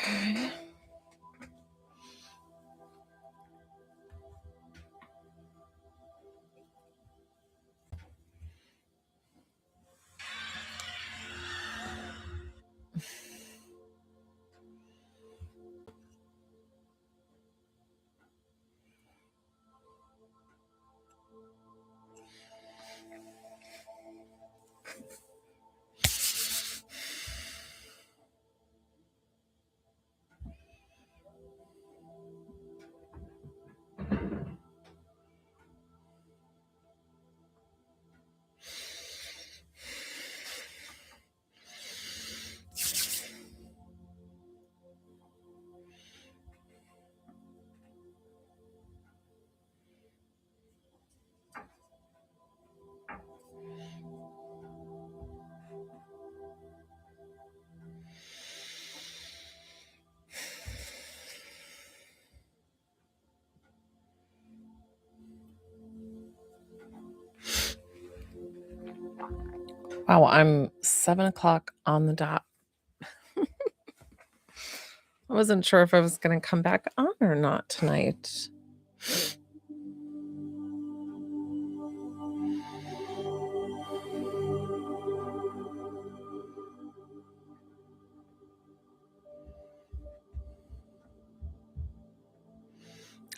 Okay. Wow, I'm 7 o'clock on the dot. I wasn't sure if I was going to come back on or not tonight.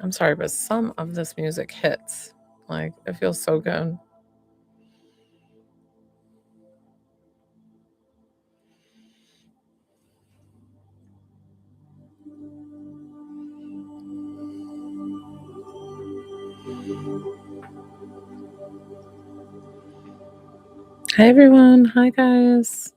I'm sorry, but some of this music hits. Like, it feels so good. Hi, everyone. Hi, guys.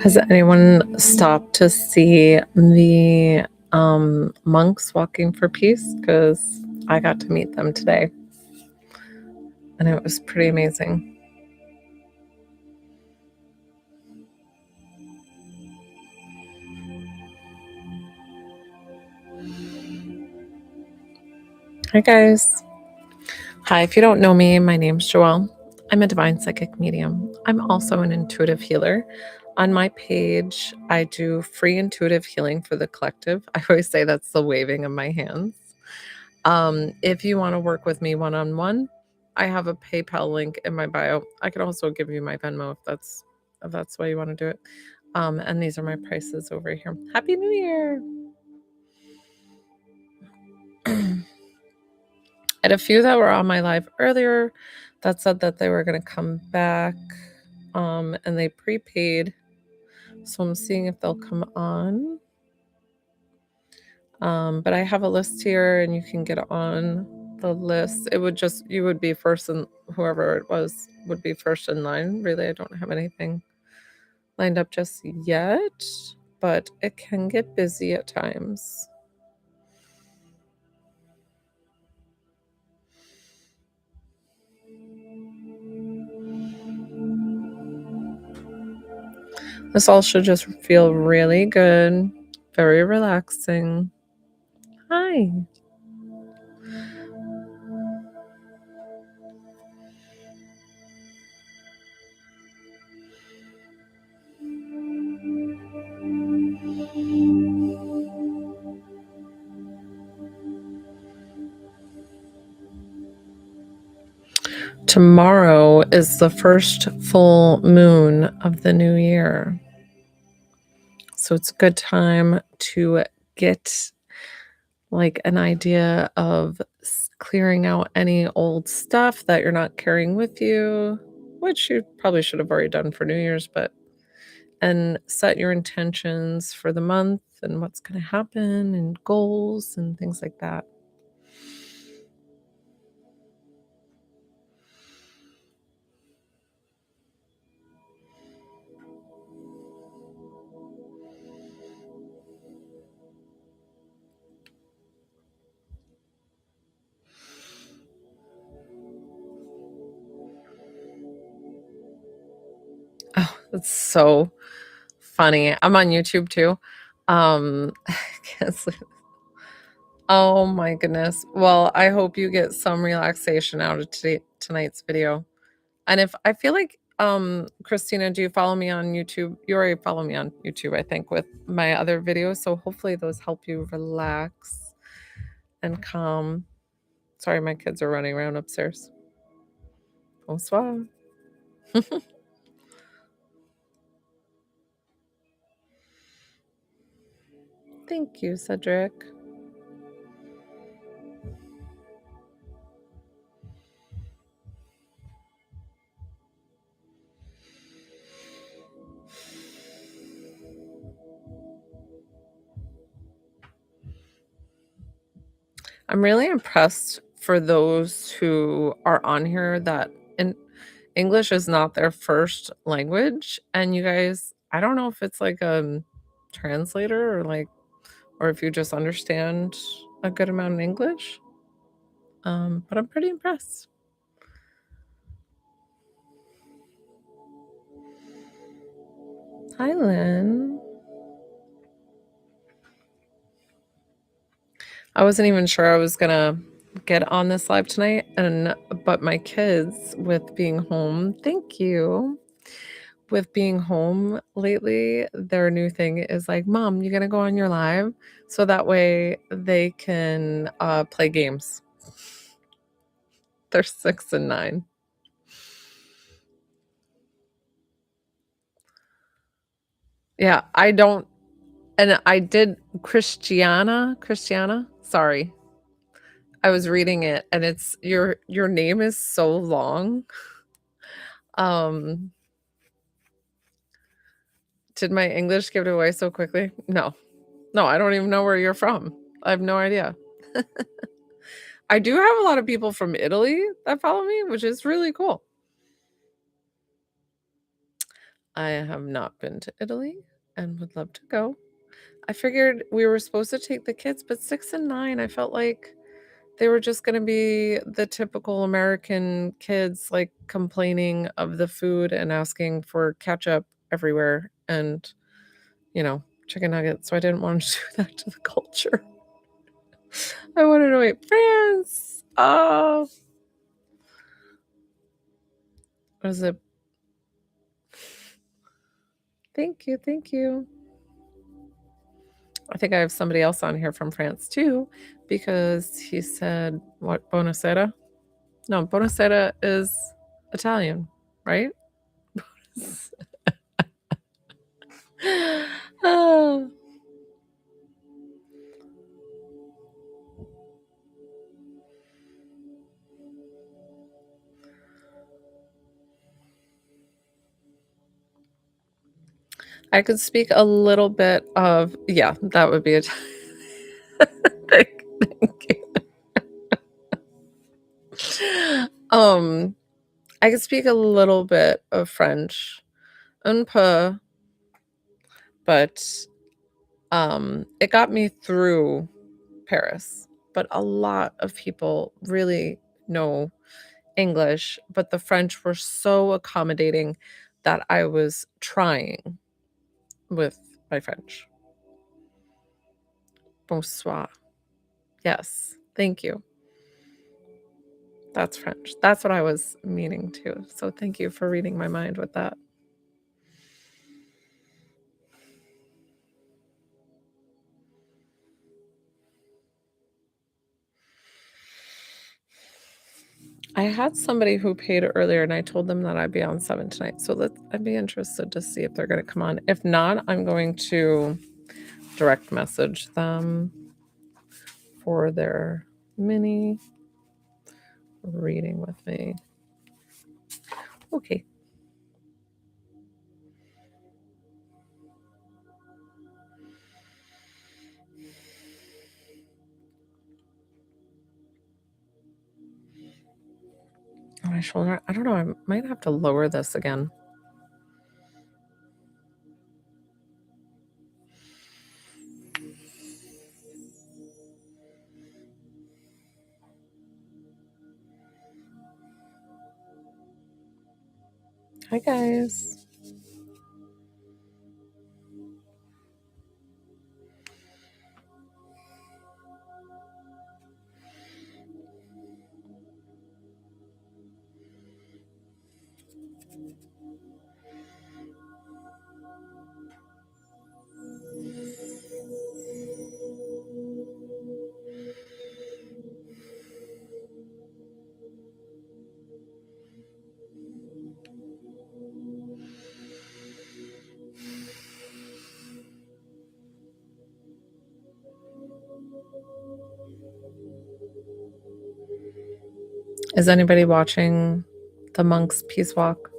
Has anyone stopped to see the monks walking for peace? Because I got to meet them today, and it was pretty amazing. Hi, guys. Hi, if you don't know me, my name's Joelle. I'm a divine psychic medium. I'm also an intuitive healer. On my page, I do free intuitive healing for the collective. I always say that's the waving of my hands. If you want to work with me one-on-one, I have a PayPal link in my bio. I can also give you my Venmo if that's the way you want to do it. And these are my prices over here. Happy New Year! I had a few that were on my live earlier that said that they were going to come back, and they prepaid. So I'm seeing if they'll come on. But I have a list here and you can get on the list. You would be first, and whoever it was would be first in line. Really, I don't have anything lined up just yet, but it can get busy at times. This all should just feel really good, very relaxing. Hi. Tomorrow is the first full moon of the new year. So it's a good time to get like an idea of clearing out any old stuff that you're not carrying with you, which you probably should have already done for New Year's, and set your intentions for the month and what's going to happen and goals and things like that. Oh, that's so funny. I'm on YouTube too. I can't sleep. Oh my goodness. Well, I hope you get some relaxation out of tonight's video. And if I feel like, Christina, do you follow me on YouTube? You already follow me on YouTube, I think, with my other videos. So hopefully those help you relax and calm. Sorry, my kids are running around upstairs. Bonsoir. Thank you, Cedric. I'm really impressed for those who are on here that in English is not their first language. And you guys, I don't know if it's like a translator or if you just understand a good amount in English. But I'm pretty impressed. Hi, Lynn. I wasn't even sure I was gonna get on this live tonight, but my kids, with being home, thank you. With being home lately, their new thing is like, Mom, you gonna go on your live? So that way they can play games. They're 6 and 9. Yeah, I don't, and I did Christiana, sorry. I was reading it and it's your name is so long. Um, did my English give it away so quickly? No. No, I don't even know where you're from. I have no idea. I do have a lot of people from Italy that follow me, which is really cool. I have not been to Italy and would love to go. I figured we were supposed to take the kids, but 6 and 9, I felt like they were just gonna be the typical American kids, like, complaining of the food and asking for ketchup everywhere and, chicken nuggets, so I didn't want to do that to the culture. I wanted to wait. France! Oh. What is it? Thank you, thank you. I think I have somebody else on here from France too, because he said, what, Buonasera? No, Buonasera is Italian, right? Oh. I could speak a little bit of, yeah, that would be it. I can speak a little bit of French, un peu, but it got me through Paris. But a lot of people really know English, but the French were so accommodating that I was trying with my French. Bonsoir. Yes, thank you. That's French. That's what I was meaning to. So thank you for reading my mind with that. I had somebody who paid earlier and I told them that I'd be on 7 tonight. So I'd be interested to see if they're going to come on. If not, I'm going to direct message them for their mini reading with me. Okay. My shoulder. I don't know. I might have to lower this again. Hi, guys. Is anybody watching the Monk's Peace Walk?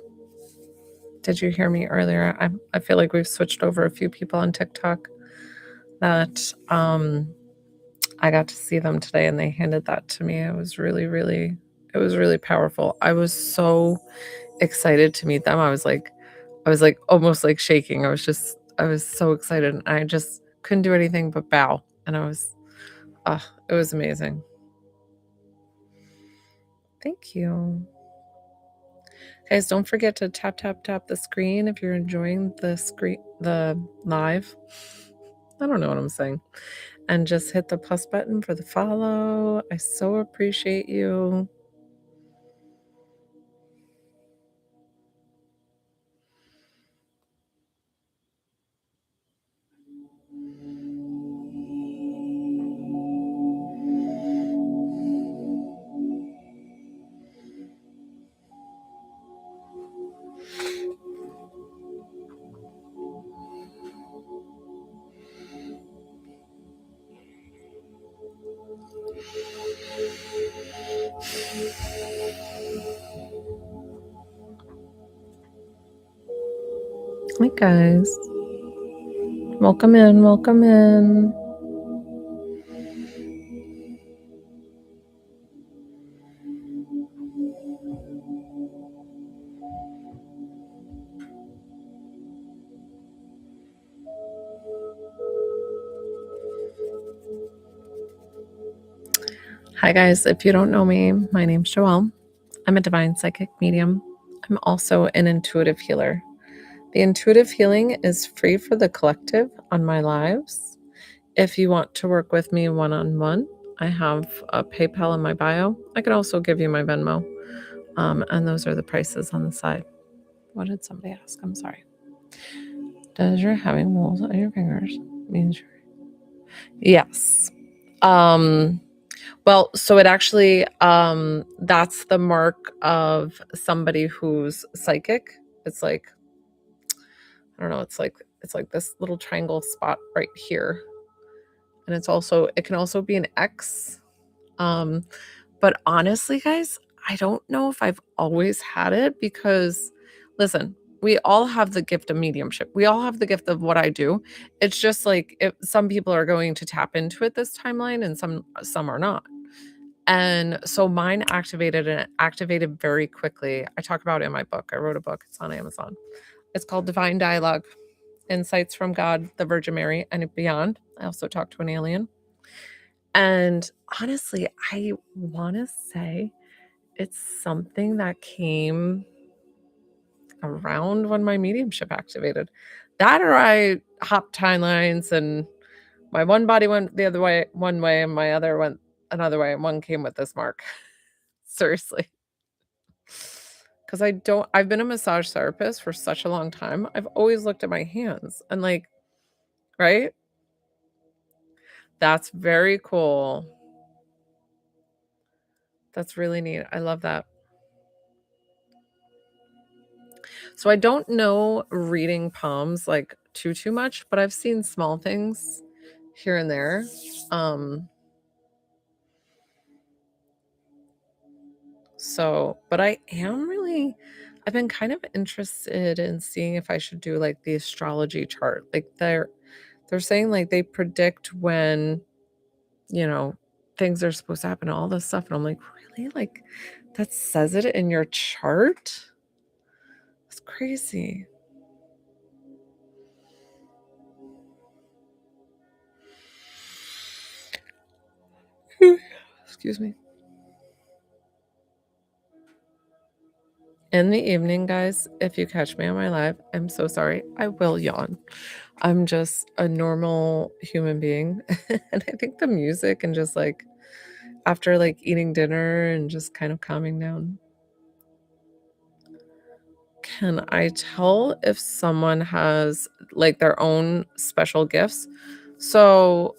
Did you hear me earlier? I feel like we've switched over a few people on TikTok that I got to see them today and they handed that to me. It was really powerful. I was so excited to meet them. I was like almost like shaking. I was so excited and I just couldn't do anything but bow. And it was amazing. Thank you. Guys, don't forget to tap the screen if you're enjoying the live. I don't know what I'm saying. And just hit the plus button for the follow. I so appreciate you. Hi, guys. Welcome in. Welcome in. Hi, guys. If you don't know me, my name's Joelle. I'm a divine psychic medium. I'm also an intuitive healer. The intuitive healing is free for the collective on my lives. If you want to work with me one-on-one, I have a PayPal in my bio. I could also give you my Venmo. And those are the prices on the side. What did somebody ask? I'm sorry. Does your having moles on your fingers means you're... Yes. Well, so it actually that's the mark of somebody who's psychic. It's like, I don't know, it's like this little triangle spot right here. And it can also be an X. But honestly, guys, I don't know if I've always had it because listen, we all have the gift of mediumship. We all have the gift of what I do. It's just like some people are going to tap into it this timeline and some are not. And so mine activated, and it activated very quickly. I talk about it in my book. I wrote a book. It's on Amazon. It's called Divine Dialogue: Insights from God, the Virgin Mary, and Beyond. I also talked to an alien. And honestly, I want to say it's something that came around when my mediumship activated. That, or I hopped timelines and my one body went the other way, one way, and my other went another way, and one came with this mark. Seriously. Because I've been a massage therapist for such a long time. I've always looked at my hands and like, right? That's very cool. That's really neat. I love that. So I don't know reading palms like too much, but I've seen small things here and there. But I've been kind of interested in seeing if I should do like the astrology chart. Like they're saying like they predict when, you know, things are supposed to happen, all this stuff. And I'm like, really? Like that says it in your chart? It's crazy. Excuse me. In the evening, guys, if you catch me on my live, I'm so sorry. I will yawn. I'm just a normal human being. And I think the music and just like after like eating dinner and just kind of calming down. Can I tell if someone has like their own special gifts? So,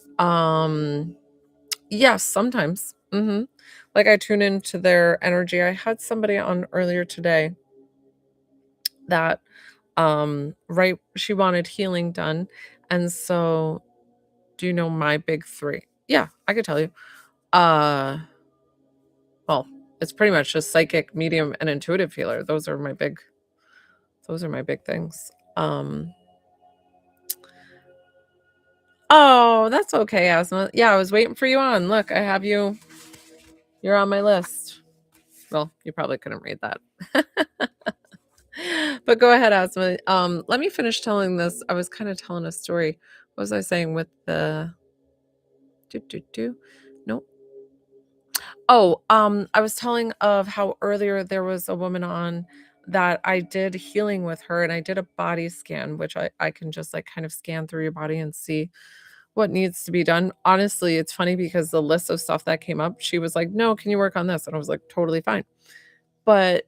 yes, sometimes. Like I tune into their energy. I had somebody on earlier today that right, she wanted healing done. And so, do you know my big 3? Yeah, I could tell you. Well, it's pretty much just psychic, medium, and intuitive healer. Those are my big things. Oh, that's okay, Asma. Yeah, I was waiting for you on. Look, I have you. You're on my list. Well, you probably couldn't read that. But go ahead, Asma. Let me finish telling this. I was kind of telling a story. What was I saying with the Nope. Oh, I was telling of how earlier there was a woman on that I did healing with her, and I did a body scan, which I can just like kind of scan through your body and see what needs to be done. Honestly, it's funny because the list of stuff that came up, she was like, "No, can you work on this?" And I was like, "Totally fine." But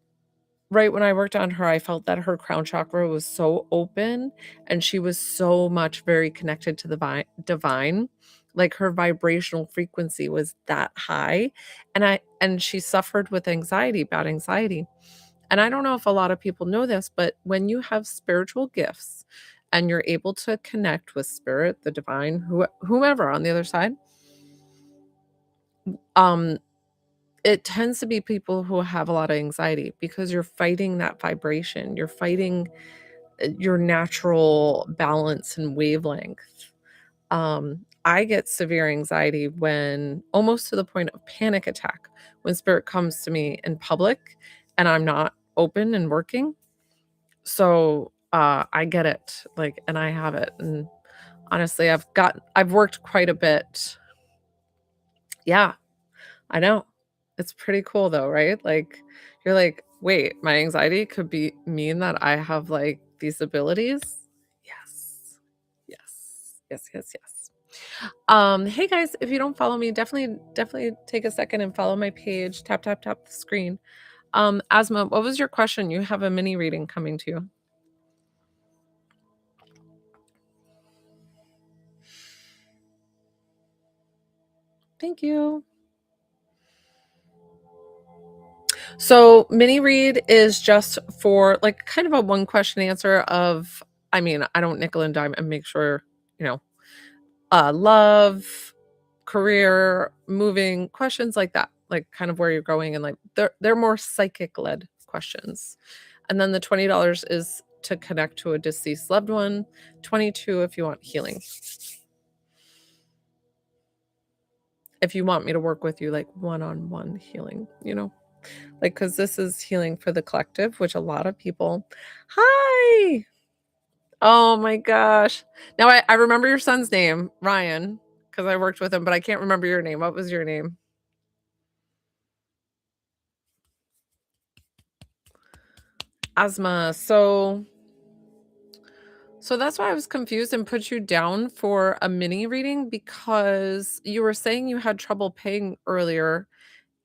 right when I worked on her, I felt that her crown chakra was so open and she was so much very connected to the divine. Like her vibrational frequency was that high. And she suffered with anxiety, bad anxiety. And I don't know if a lot of people know this, but when you have spiritual gifts and you're able to connect with spirit, the divine, whomever on the other side, um, it tends to be people who have a lot of anxiety because you're fighting that vibration. You're fighting your natural balance and wavelength. I get severe anxiety when almost to the point of panic attack when spirit comes to me in public and I'm not open and working. So I get it, like, and I have it. And honestly, I've worked quite a bit. Yeah, I know. It's pretty cool though, right? Like you're like, wait, my anxiety could be mean that I have like these abilities. Yes. Yes. Yes, yes, yes. Hey guys, if you don't follow me, definitely take a second and follow my page. Tap the screen. Asma, what was your question? You have a mini reading coming to you. Thank you. So mini read is just for like kind of a one question answer of, I mean, I don't nickel and dime and make sure, you know, love, career, moving, questions like that, like kind of where you're going, and like they're more psychic led questions. And then the $20 is to connect to a deceased loved one, 22 if you want healing. if you want me to work with you, like, one-on-one healing, Like, because this is healing for the collective, which a lot of people. Hi! Oh my gosh. Now I remember your son's name, Ryan, because I worked with him, but I can't remember your name. What was your name? Asma. So that's why I was confused and put you down for a mini reading because you were saying you had trouble paying earlier,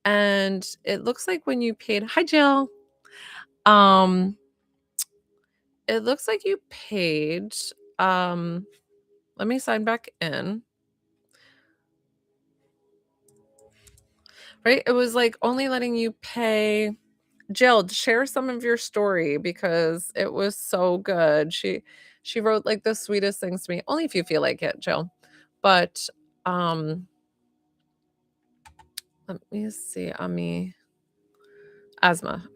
and it looks like when you paid. Hi, Jill. Um, it looks like you paid. Um, Let me sign back in. Right? It was like only letting you pay. Jill, share some of your story because it was so good. She wrote like the sweetest things to me. Only if you feel like it, Jill. But um let me see. Ami. Asma.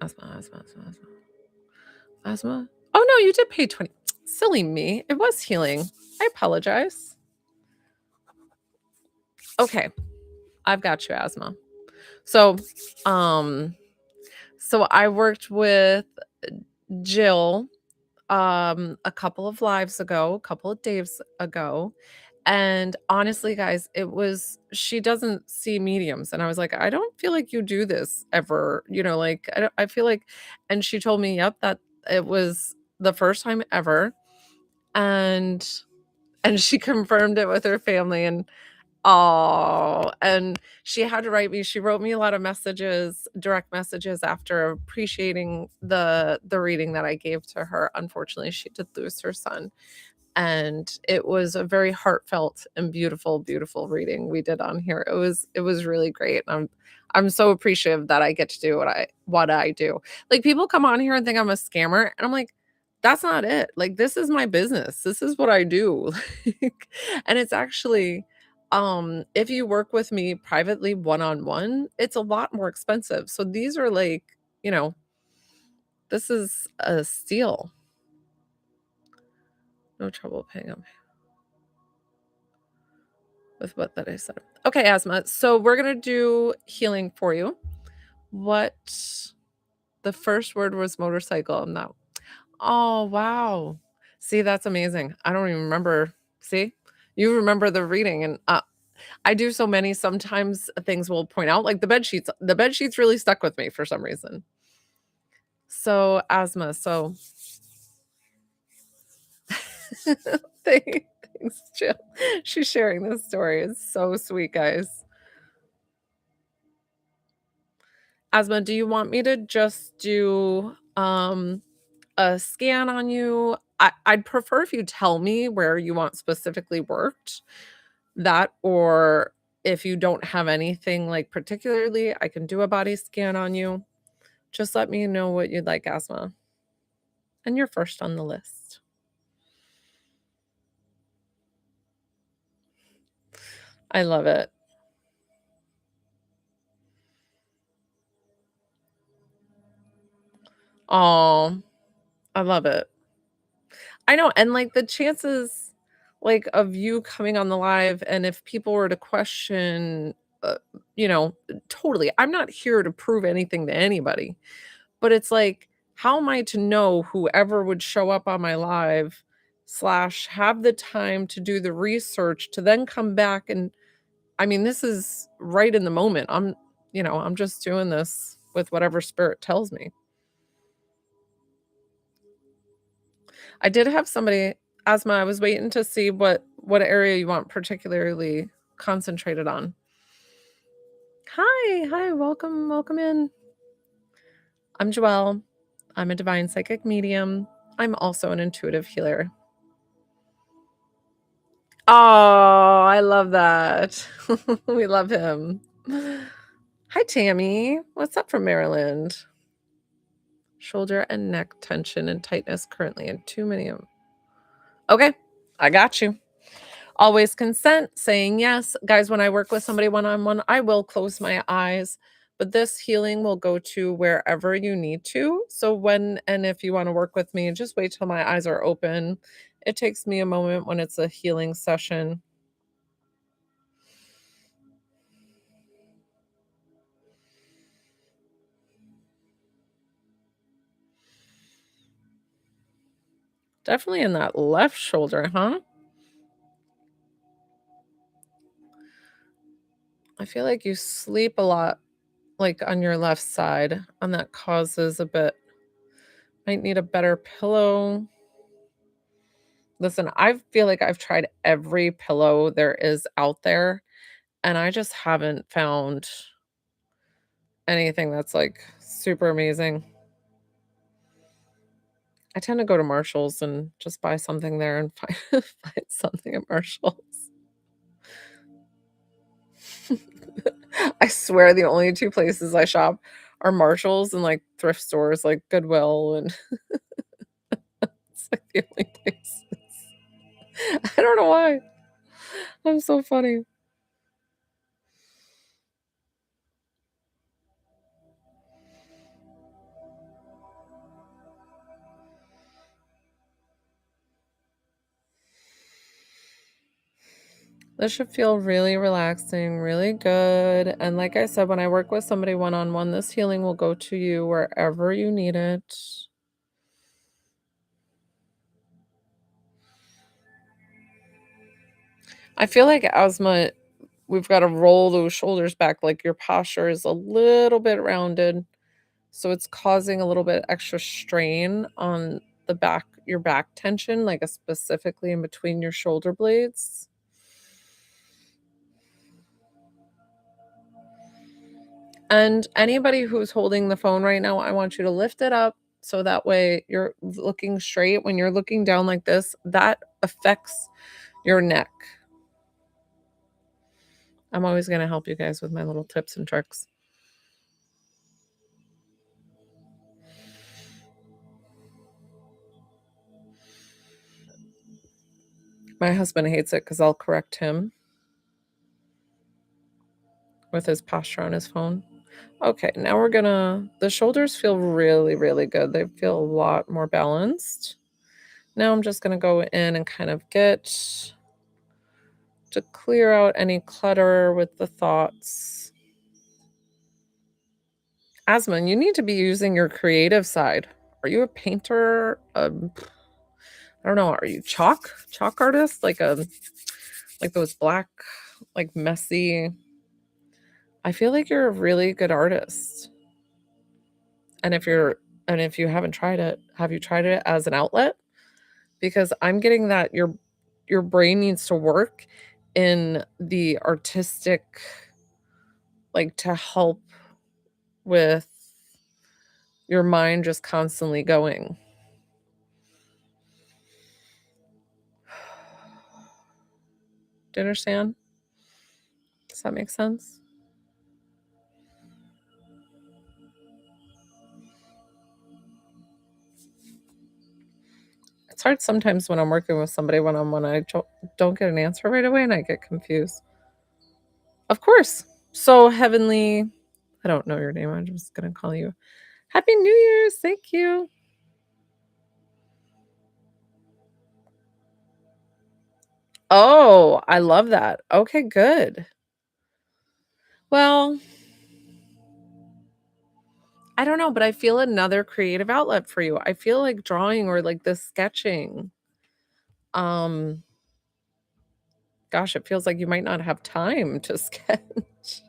Oh no, you did pay 20. Silly me. It was healing. I apologize. Okay. I've got you, Asma. So so I worked with Jill a couple of lives ago, a couple of days ago. And honestly, guys, it was she doesn't see mediums. And I was like, I don't feel like you do this ever, like I feel like, and she told me, yep, that it was the first time ever. And she confirmed it with her family. And oh, and she had to write me. She wrote me a lot of messages, direct messages after appreciating the reading that I gave to her. Unfortunately, she did lose her son, and it was a very heartfelt and beautiful, beautiful reading we did on here. It was really great. I'm so appreciative that I get to do what I do. Like people come on here and think I'm a scammer, and I'm like, that's not it. Like this is my business. This is what I do. Like, and it's actually if you work with me privately one-on-one, it's a lot more expensive. So these are like, you know, this is a steal. No trouble paying them with what that I said. Okay, Asma. So we're gonna do healing for you. What the first word was motorcycle. I'm not. Oh wow. See, that's amazing. I don't even remember. See, you remember the reading, and I do so many. Sometimes things will point out, like the bed sheets. The bed sheets really stuck with me for some reason. So asthma. So thanks, Jill. She's sharing this story. It's so sweet, guys. Asma, do you want me to just do a scan on you? I'd prefer if you tell me where you want specifically worked. That or if you don't have anything like particularly, I can do a body scan on you. Just let me know what you'd like, Asma. And you're first on the list. I love it. Oh, I love it. I know, and, like, the chances, like, of you coming on the live and if people were to question, you know, totally, I'm not here to prove anything to anybody, but it's like, how am I to know whoever would show up on my live slash have the time to do the research to then come back and I mean, this is right in the moment. I'm just doing this with whatever spirit tells me. I did have somebody Asma, I was waiting to see what area you want particularly concentrated on. Hi, welcome in. I'm Joelle. I'm a divine psychic medium. I'm also an intuitive healer. Oh, I love that. We love him. Hi, Tammy. What's up from Maryland? Shoulder and neck tension and tightness currently in too many of them. Okay, I got you. Always consent, saying yes. Guys, when I work with somebody one on one, I will close my eyes, but this healing will go to wherever you need to. So, when and if you want to work with me, just wait till my eyes are open. It takes me a moment when it's a healing session. Definitely in that left shoulder, huh? I feel like you sleep a lot, like, on your left side, and that causes a bit might need a better pillow. Listen, I feel like I've tried every pillow there is out there, and I just haven't found anything that's, like, super amazing. I tend to go to Marshalls and just buy something there and find something at Marshalls. I swear the only 2 places I shop are Marshalls and, like, thrift stores like Goodwill, and it's, like, the only places. I don't know why. I'm so funny. This should feel really relaxing, really good, and like I said, when I work with somebody one-on-one, this healing will go to you wherever you need it. I feel like asthma, we've gotta roll those shoulders back, like, your posture is a little bit rounded, so it's causing a little bit extra strain on the back your back tension, like, specifically in between your shoulder blades. And anybody who's holding the phone right now, I want you to lift it up so that way you're looking straight. When you're looking down like this, that affects your neck. I'm always gonna help you guys with my little tips and tricks. My husband hates it because 'cause I'll correct him with his posture on his phone. Okay, now we're gonna the shoulders feel really, really good. They feel a lot more balanced. Now I'm just gonna go in and kind of get to clear out any clutter with the thoughts. Asman, you need to be using your creative side. Are you a painter? I don't know. Are you chalk artist? Like those black, like messy. I feel like you're a really good artist. And if you haven't tried it, have you tried it as an outlet? Because I'm getting that your brain needs to work in the artistic, like to help with your mind just constantly going. Do you understand? Does that make sense? It's hard sometimes when I'm working with somebody one-on-one, I don't get an answer right away, and I get confused. Of course. So, Heavenly, I don't know your name, I'm just gonna call you Happy New Year's, thank you. Oh, I love that. Okay, good. Well, I don't know, but I feel another creative outlet for you. I feel like drawing or, like, this sketching. Um, Gosh, it feels like you might not have time to sketch.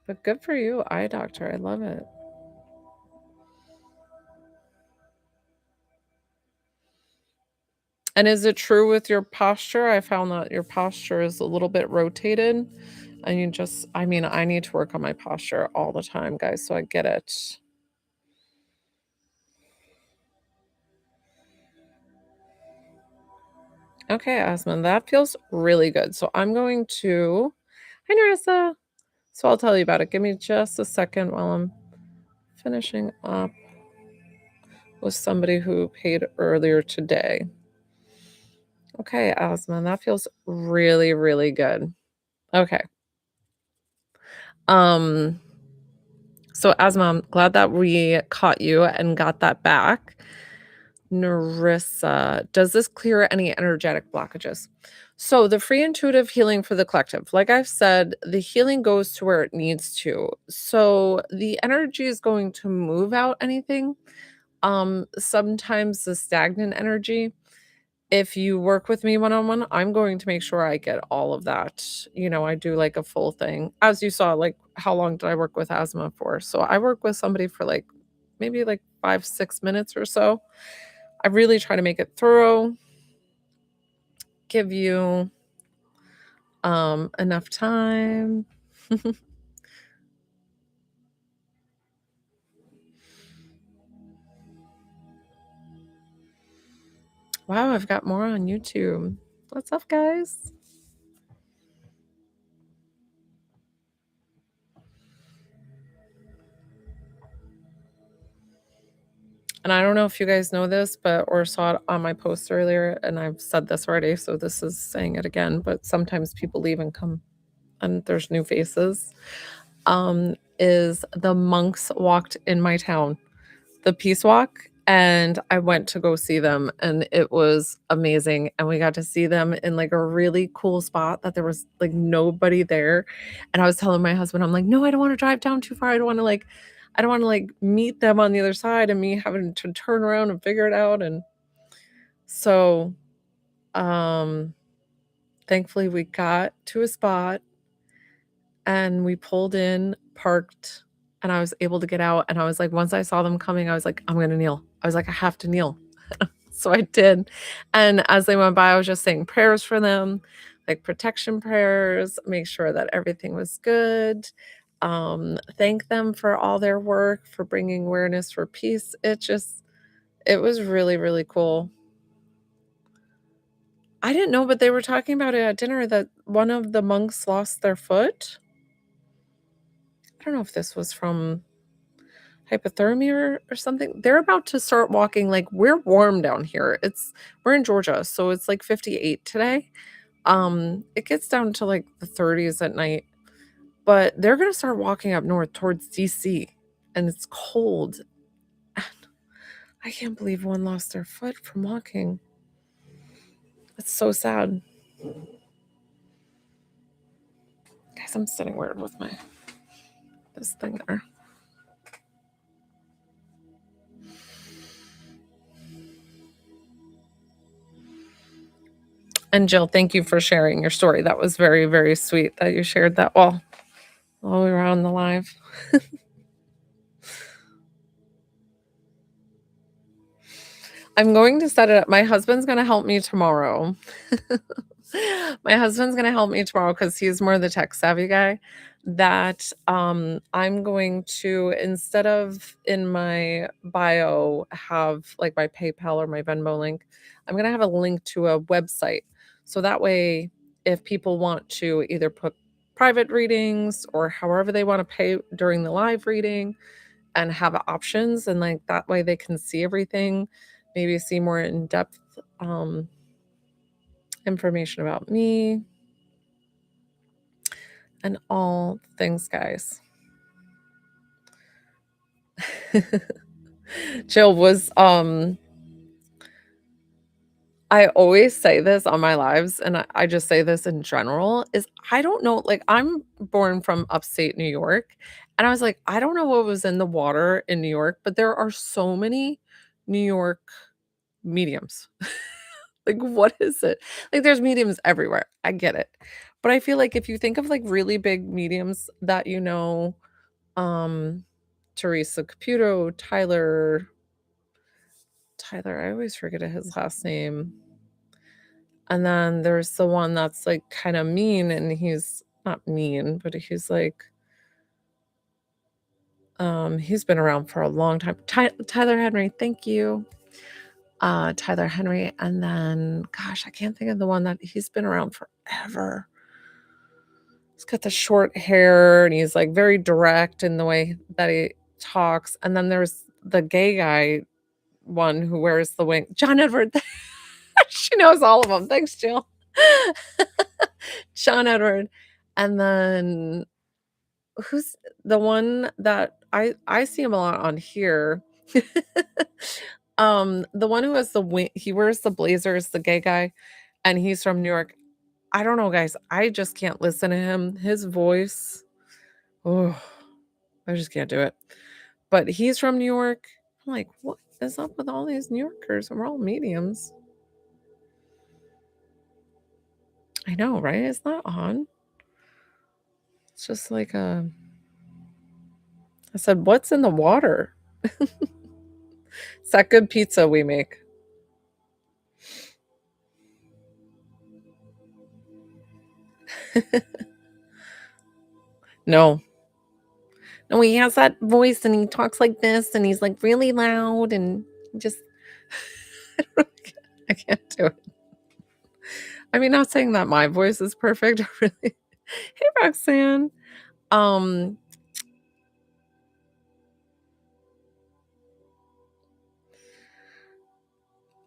But good for you, eye doctor, I love it. And is it true with your posture? I found that your posture is a little bit rotated, and you just I mean, I need to work on my posture all the time, guys, so I get it. Okay, Asman, that feels really good. So I'm going to Hi, Narissa. So I'll tell you about it. Give me just a second while I'm finishing up with somebody who paid earlier today. Okay, Asman, that feels really, really good. Okay. Um, so Asma, I'm glad that we caught you and got that back. Narissa, does this clear any energetic blockages? So, the free intuitive healing for the collective, like I've said, the healing goes to where it needs to. So, the energy is going to move out anything. Sometimes the stagnant energy, if you work with me one on one, I'm going to make sure I get all of that. I do like a full thing. As you saw, like, how long did I work with asthma for? So, I work with somebody for like maybe like 5, 6 minutes or so. I really try to make it thorough, give you enough time. Wow, I've got more on YouTube. What's up, guys? And I don't know if you guys know this, but or saw it on my post earlier, and I've said this already, so this is saying it again. But sometimes people leave and come, and there's new faces. Is the monks walked in my town, the Peace Walk, and I went to go see them, and it was amazing, and we got to see them in, like, a really cool spot that there was, like, nobody there, and I was telling my husband, I'm like, "No, I don't wanna drive down too far, I don't wanna, like, meet them on the other side and me having to turn around and figure it out," and so, um, thankfully, we got to a spot and we pulled in, parked, and I was able to get out, and I was like once I saw them coming, I was like, "I'm gonna kneel." I was like, "I have to kneel." So I did, and as they went by, I was just saying prayers for them, like protection prayers, make sure that everything was good, thank them for all their work, for bringing awareness for peace. It was really, really cool. I didn't know, but they were talking about it at dinner that one of the monks lost their foot. I don't know if this was from hypothermia or something. They're about to start walking, like, we're warm down here. We're in Georgia, so it's, like, 58 today. It gets down to, like, the 30s at night, but they're gonna start walking up north towards DC, and it's cold. I can't believe one lost their foot from walking. It's so sad. Guys, I'm sitting weird with my this thing there. And Jill, thank you for sharing your story. That was very, very sweet that you shared that while we were on the live. I'm going to set it up. My husband's gonna help me tomorrow. My husband's gonna help me tomorrow because he's more the tech savvy guy. That I'm going to, instead of in my bio have like my PayPal or my Venmo link, I'm gonna have a link to a website. So that way, if people want to either put private readings or however they want to pay during the live reading, and have options, and like that way they can see everything, maybe see more in-depth information about me and all things, guys. Jill was I always say this on my lives, and I just say this in general, is I don't know, like, I'm born from upstate New York, and I was like, I don't know what was in the water in New York, but there are so many New York mediums. Like, what is it? Like, there's mediums everywhere. I get it. But I feel like if you think of, like, really big mediums that um, Teresa Caputo, Tyler, I always forget his last name. And then there's the one that's, like, kinda mean, and he's not mean, but he's been around for a long time. Tyler Henry, thank you. Tyler Henry, and then, gosh, I can't think of the one that he's been around forever. He's got the short hair, and he's, like, very direct in the way that he talks, and then there's the gay guy one who wears the wing. John Edward. She knows all of them. Thanks, Jill. John Edward, and then who's the one that I see him a lot on here? The one who has he wears the blazers, the gay guy, and he's from New York. I don't know, guys. I just can't listen to him. His voice, oh, I just can't do it. But he's from New York. I'm like, what is up with all these New Yorkers? We're all mediums. I know, right? It's not on. It's just like I said, what's in the water? It's that good pizza we make. No. No, he has that voice and he talks like this and he's like really loud and just I can't do it. I mean, not saying that my voice is perfect, really. Hey, Roxanne. Um,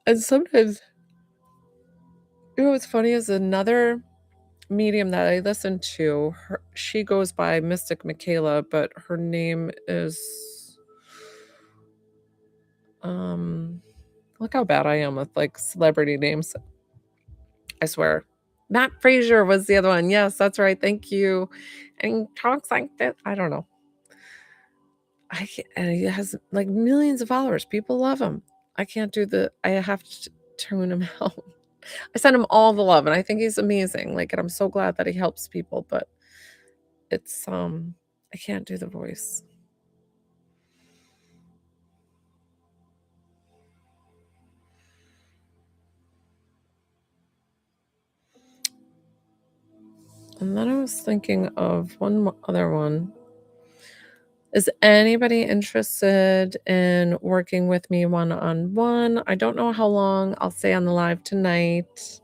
and sometimes, you know what's funny is another medium that I listen to, she goes by Mystic Michaela, but her name is look how bad I am with like celebrity names. I swear. Matt Frazier was the other one. Yes, that's right. Thank you. And he talks like that. I don't know. I can't, and he has like millions of followers. People love him. I can't do I have to tune him out. I send him all the love and I think he's amazing. Like, and I'm so glad that he helps people, but it's I can't do the voice. And then I was thinking of one other one. Is anybody interested in working with me one-on-one? I don't know how long I'll stay on the live tonight.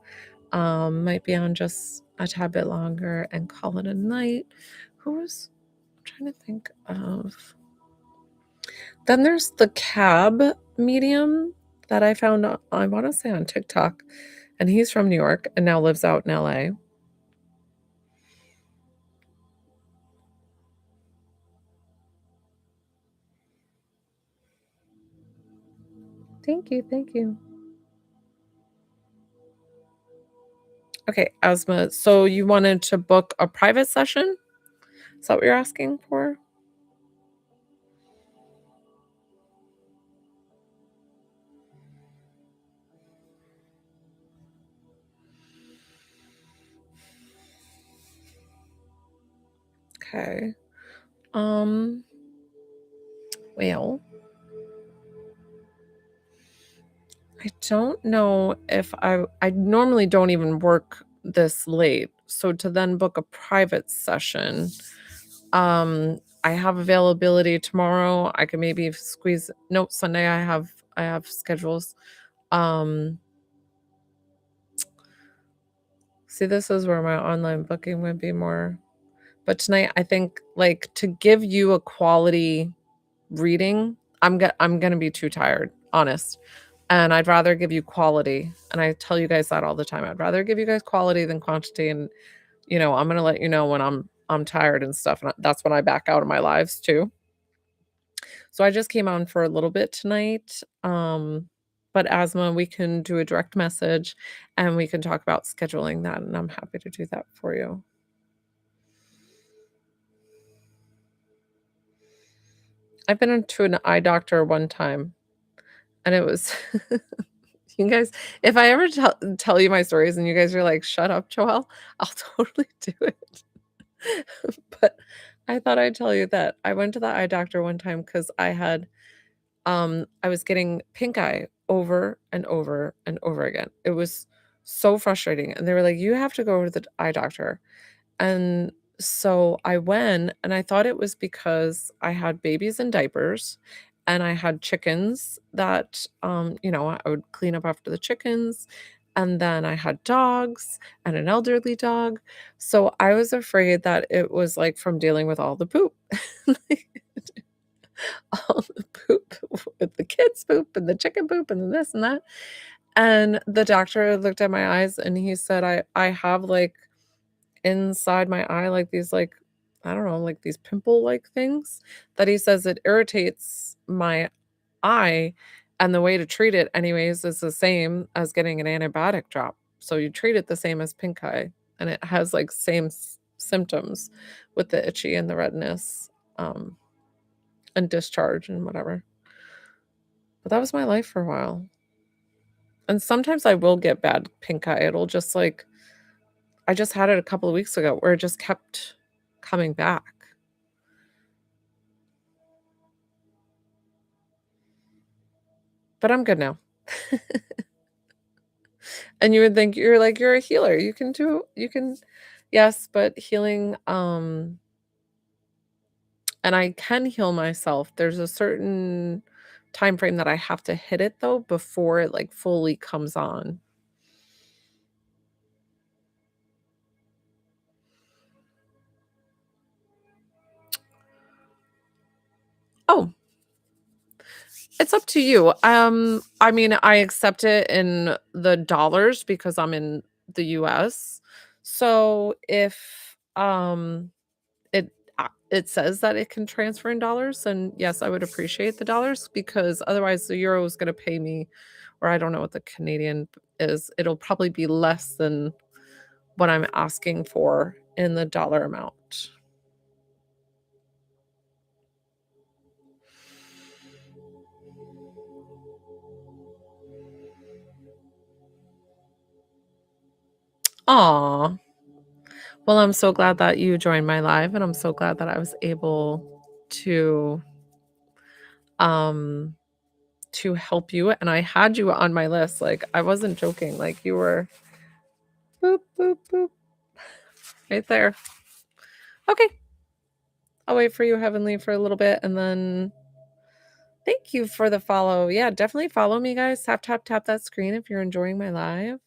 Might be on just a tad bit longer and call it a night. I'm trying to think of. Then there's the cab medium that I found, I want to say on TikTok, and he's from New York and now lives out in LA. Thank you. Thank you. Okay, Asma. So you wanted to book a private session? Is that what you're asking for? Okay. Well, I don't know if I normally don't even work this late. So to then book a private session, I have availability tomorrow. I can maybe squeeze nope, Sunday I have schedules. Um See, this is where my online booking would be more. But tonight I think like to give you a quality reading, I'm gonna be too tired, honest. And I'd rather give you quality. And I tell you guys that all the time. I'd rather give you guys quality than quantity. And I'm gonna let you know when I'm tired and stuff. And that's when I back out of my lives too. So I just came on for a little bit tonight. But Asma, we can do a direct message and we can talk about scheduling that. And I'm happy to do that for you. I've been into an eye doctor one time and it was you guys, if I ever tell you my stories and you guys are like, "Shut up, Joelle," I'll totally do it. But I thought I'd tell you that I went to the eye doctor one time because I was getting pink eye over and over and over again. It was so frustrating, and they were like, "You have to go to the eye doctor." And so I went, and I thought it was because I had babies in diapers and I had chickens that, I would clean up after the chickens. And then I had dogs and an elderly dog. So I was afraid that it was like from dealing with all the poop. Like, all the poop with the kids' poop and the chicken poop and this and that. And the doctor looked at my eyes and he said, I have like inside my eye, like these like, I don't know, like these pimple like things that he says it irritates my eye And the way to treat it anyways is the same as getting an antibiotic drop. So you treat it the same as pink eye, and it has like same symptoms with the itchy and the redness, and discharge and whatever. But that was my life for a while. And sometimes I will get bad pink eye. It'll just like I just had it a couple of weeks ago where it just kept coming back. But I'm good now. And you would think you're a healer. You can yes, but healing, and I can heal myself. There's a certain time frame that I have to hit it though before it like fully comes on. Oh, it's up to you. I mean, I accept it in the dollars because I'm in the US. So if it says that it can transfer in dollars, and yes, I would appreciate the dollars because otherwise the euro is going to pay me, or I don't know what the Canadian is. It'll probably be less than what I'm asking for in the dollar amount. Aw. Well, I'm so glad that you joined my live, and I'm so glad that I was able to um help you, and I had you on my list. Like I wasn't joking. Like you were boop boop boop right there. Okay. I'll wait for you, Heavenly, for a little bit, and then thank you for the follow. Yeah, definitely follow me, guys. Tap, tap, tap that screen if you're enjoying my live.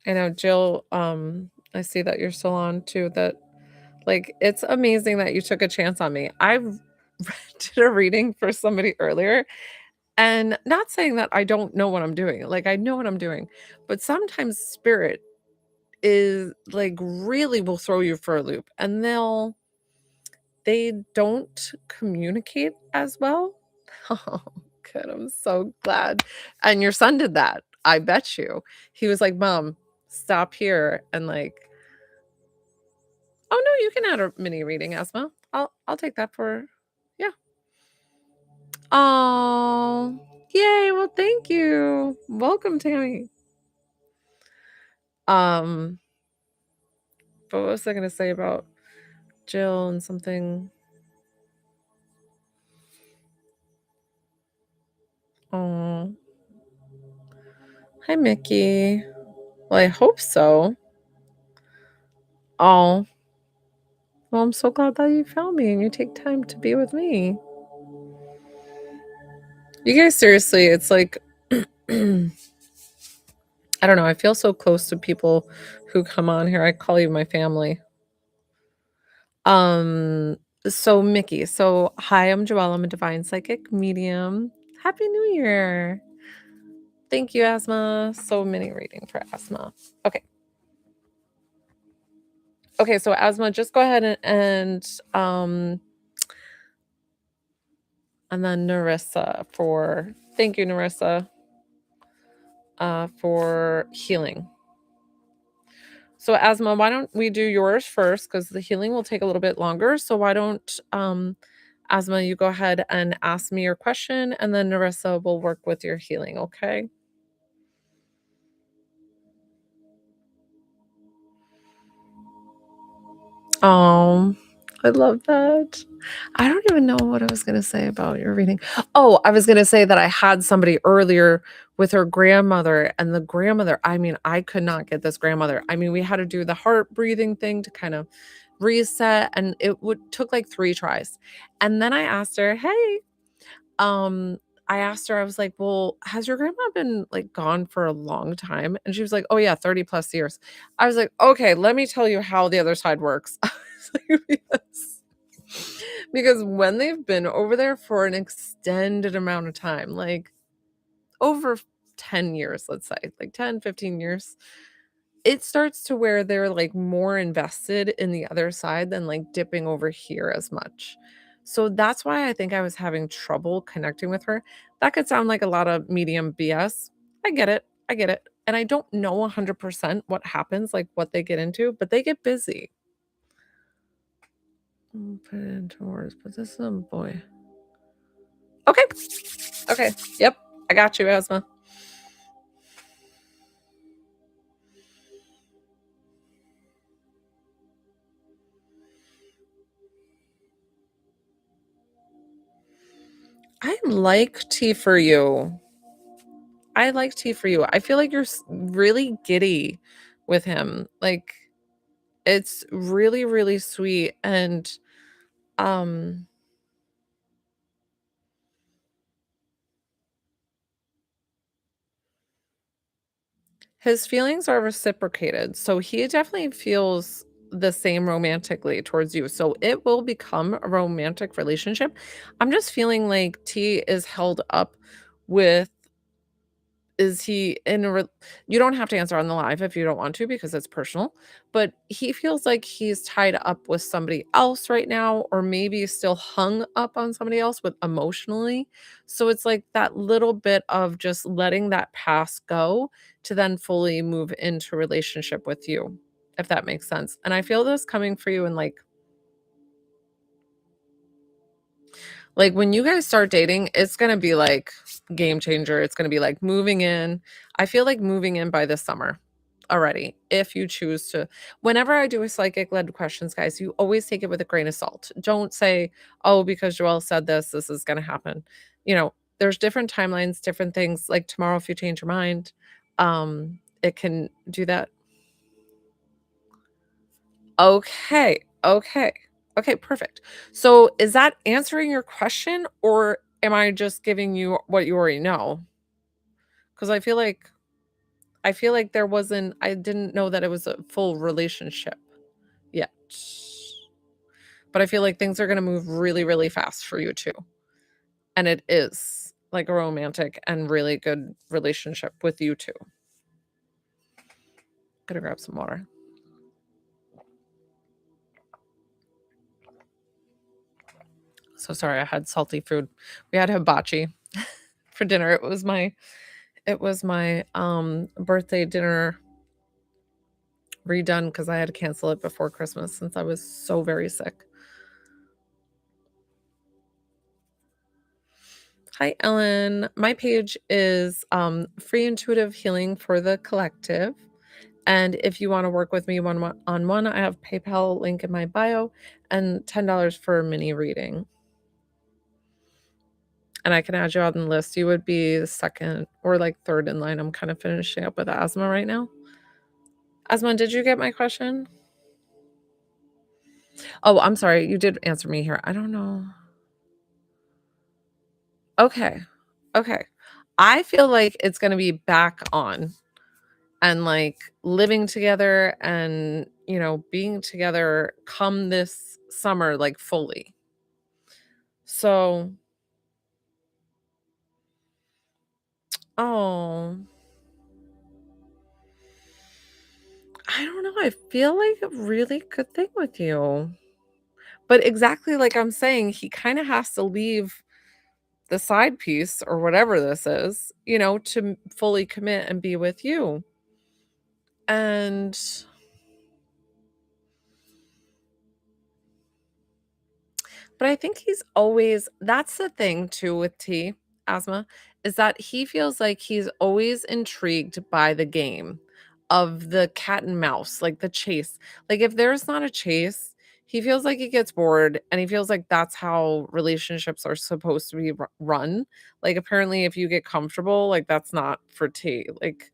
I know, Jill, I see that you're still on too. That like it's amazing that you took a chance on me. I did a reading for somebody earlier, and not saying that I don't know what I'm doing. Like I know what I'm doing, but sometimes spirit is like really will throw you for a loop, and they don't communicate as well. Oh, good. I'm so glad. And your son did that. I bet you. He was like, "Mom, stop here." And like, "Oh no, you can add a mini reading, Asma. I'll take that for yeah." Oh, yay. Well, thank you. Welcome, Tammy. Um, but what was I gonna say about Jill and something? Oh, hi, Mickey. Well, I hope so. Oh, well, I'm so glad that you found me and you take time to be with me. You guys, seriously, it's like, I don't know. I feel so close to people who come on here. I call you my family. Um, so Mickey, so hi, I'm Joelle. I'm a divine psychic medium. Happy New Year. Thank you, Asma. So many reading for Asma. Okay. Okay, so Asma, just go ahead and then Narissa for thank you, Narissa, for healing. So Asma, why don't we do yours first? Because the healing will take a little bit longer. So why don't Asma, you go ahead and ask me your question, and then Narissa will work with your healing, okay? Oh, I love that. I don't even know what I was going to say about your reading. Oh, I was going to say that I had somebody earlier with her grandmother, and the grandmother, I mean, I could not get this grandmother. I mean, we had to do the heart breathing thing to kind of reset, and it took like 3 tries. And then I asked her, "Hey, um I asked her, I was like, "Well, has your grandma been like gone for a long time?" And she was like, "Oh yeah, 30 plus years." I was like, "Okay, let me tell you how the other side works." I was like, because when they've been over there for an extended amount of time, like over 10 years, let's say, like 10, 15 years, it starts to where they're, like, more invested in the other side than, like, dipping over here as much. So that's why I think I was having trouble connecting with her. That could sound like a lot of medium BS. I get it, and I don't know 100% what happens, like, what they get into, but they get busy. Put it into words, but this is a boy. Okay, okay, yep, I got you, Asma. I like tea for you. I like tea for you. I feel like you're really giddy with him. Like it's really, really sweet. And um his feelings are reciprocated. So he definitely feels the same romantically towards you. So it will become a romantic relationship. I'm just feeling like T is held up with is he in a re you don't have to answer on the live if you don't want to because it's personal, but he feels like he's tied up with somebody else right now or maybe still hung up on somebody else with emotionally. So it's like that little bit of just letting that past go to then fully move into relationship with you, if that makes sense. And I feel this coming for you in like, when you guys start dating, it's gonna be, like, game changer, it's gonna be, like, moving in. I feel like moving in by the summer already, if you choose to whenever I do a psychic-led questions, guys, you always take it with a grain of salt. Don't say, "Oh, because Joelle said this is gonna happen." You know, there's different timelines, different things, like, tomorrow, if you change your mind, it can do that. Okay, okay. Okay, perfect. So, is that answering your question, or am I just giving you what you already know? Because I feel like there wasn't I didn't know that it was a full relationship yet. But I feel like things are gonna move really, really fast for you too, and it is, like, a romantic and really good relationship with you 2. Gonna grab some water. So sorry, I had salty food. We had hibachi for dinner. It was my birthday dinner redone because I had to cancel it before Christmas since I was so very sick. Hi, Ellen. My page is free intuitive healing for the collective. And if you want to work with me on one, I have PayPal link in my bio and $10 for a mini reading. And I can add you on the list. You would be the second or like third in line. I'm kind of finishing up with asthma right now. Asma, did you get my question? Oh, I'm sorry. You did answer me here. I don't know. Okay. Okay. I feel like it's gonna be back on and, like, living together and, being together come this summer, like, fully. So oh, I don't know, I feel like a really good thing with you. But exactly like I'm saying, he kinda has to leave the side piece or whatever this is, to fully commit and be with you. And but I think he's always that's the thing too with T, Asthma, is that he feels like he's always intrigued by the game of the cat and mouse, like the chase. Like if there's not a chase, he feels like he gets bored and he feels like that's how relationships are supposed to be run. Like apparently if you get comfortable, like that's not for T. Like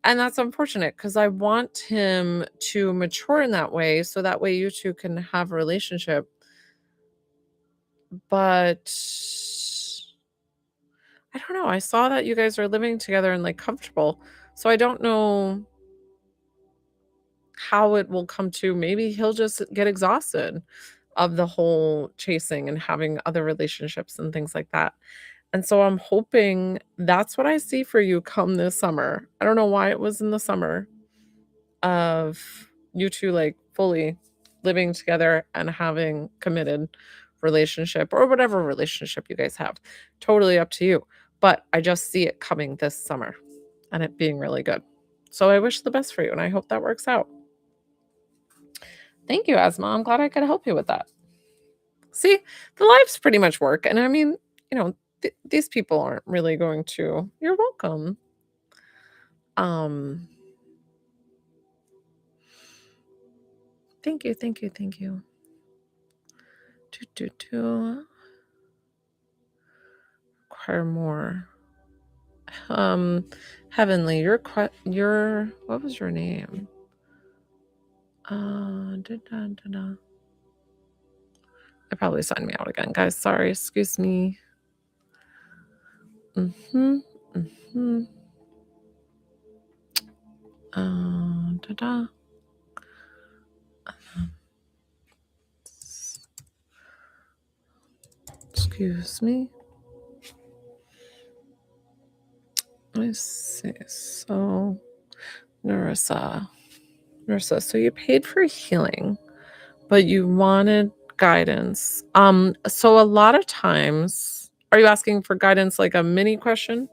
and that's unfortunate because I want him to mature in that way so that way you two can have a relationship but I don't know, I saw that you guys are living together and, like, comfortable, so I don't know how it will come to maybe he'll just get exhausted of the whole chasing and having other relationships and things like that, and so I'm hoping that's what I see for you come this summer. I don't know why it was in the summer. of you two like fully living together and having committed relationship or whatever relationship you guys have. Totally up to you. But I just see it coming this summer and it being really good. So I wish the best for you and I hope that works out. Thank you, Asma. I'm glad I could help you with that. See, the lives pretty much work. And I mean, these people aren't really going to. You're welcome. Um, thank you, thank you, thank you. Require more. Heavenly, your what was your name? They probably signed me out again, guys. Sorry, excuse me. Excuse me. Let's see. So, Narissa, so you paid for healing, but you wanted guidance. So a lot of times, are you asking for guidance like a mini question?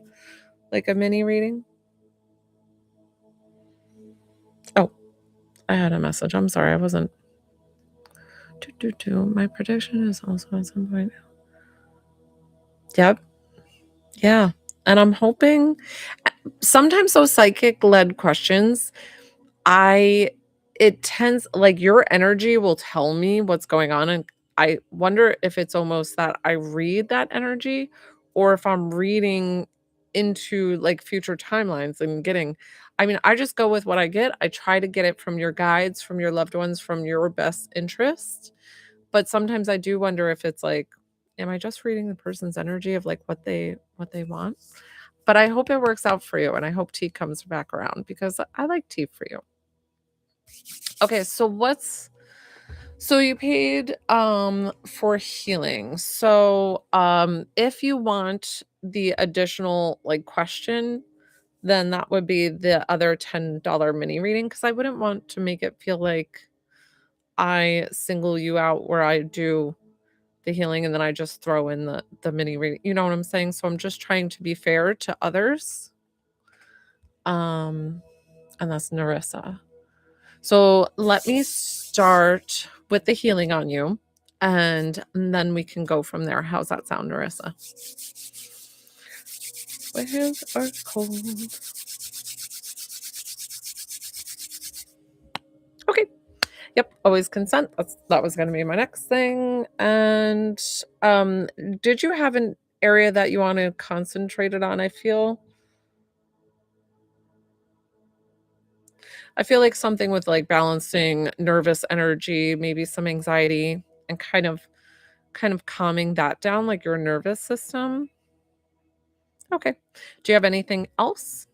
Like a mini reading? Oh, I had a message. I'm sorry, I wasn't. My prediction is also at some point. Yep. Yeah. And I'm hoping sometimes those psychic led questions, it tends like your energy will tell me what's going on. And I wonder if it's almost that I read that energy or if I'm reading into like future timelines and I mean, I just go with what I get. I try to get it from your guides, from your loved ones, from your best interest. But sometimes I do wonder if it's like, am I just reading the person's energy of like what they want? But I hope it works out for you and I hope tea comes back around because I like tea for you. Okay, so you paid for healing. So if you want the additional like question, then that would be the other $10 mini reading because I wouldn't want to make it feel like I single you out where I do the healing and then I just throw in the mini reading. You know what I'm saying? So I'm just trying to be fair to others. And that's Narissa. So let me start with the healing on you and then we can go from there. How's that sound, Narissa? My hands are cold. Okay. Yep, always consent. That was going to be my next thing. And did you have an area that you want to concentrate it on? I feel like something with like balancing nervous energy, maybe some anxiety and kind of calming that down like your nervous system. Okay. Do you have anything else?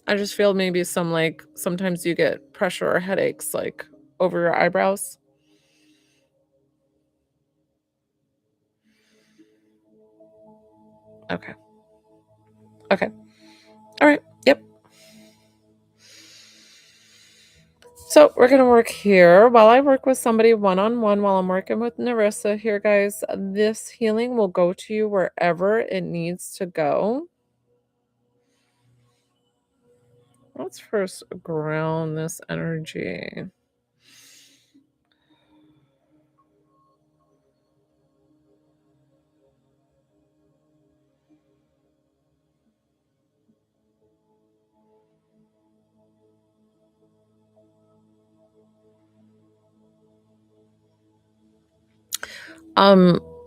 I just feel maybe some like sometimes you get pressure or headaches like over your eyebrows. Okay. Okay. All right. Yep. So we're going to work here while I work with somebody one-on-one while I'm working with Narissa here, guys. This healing will go to you wherever it needs to go. Let's first ground this energy.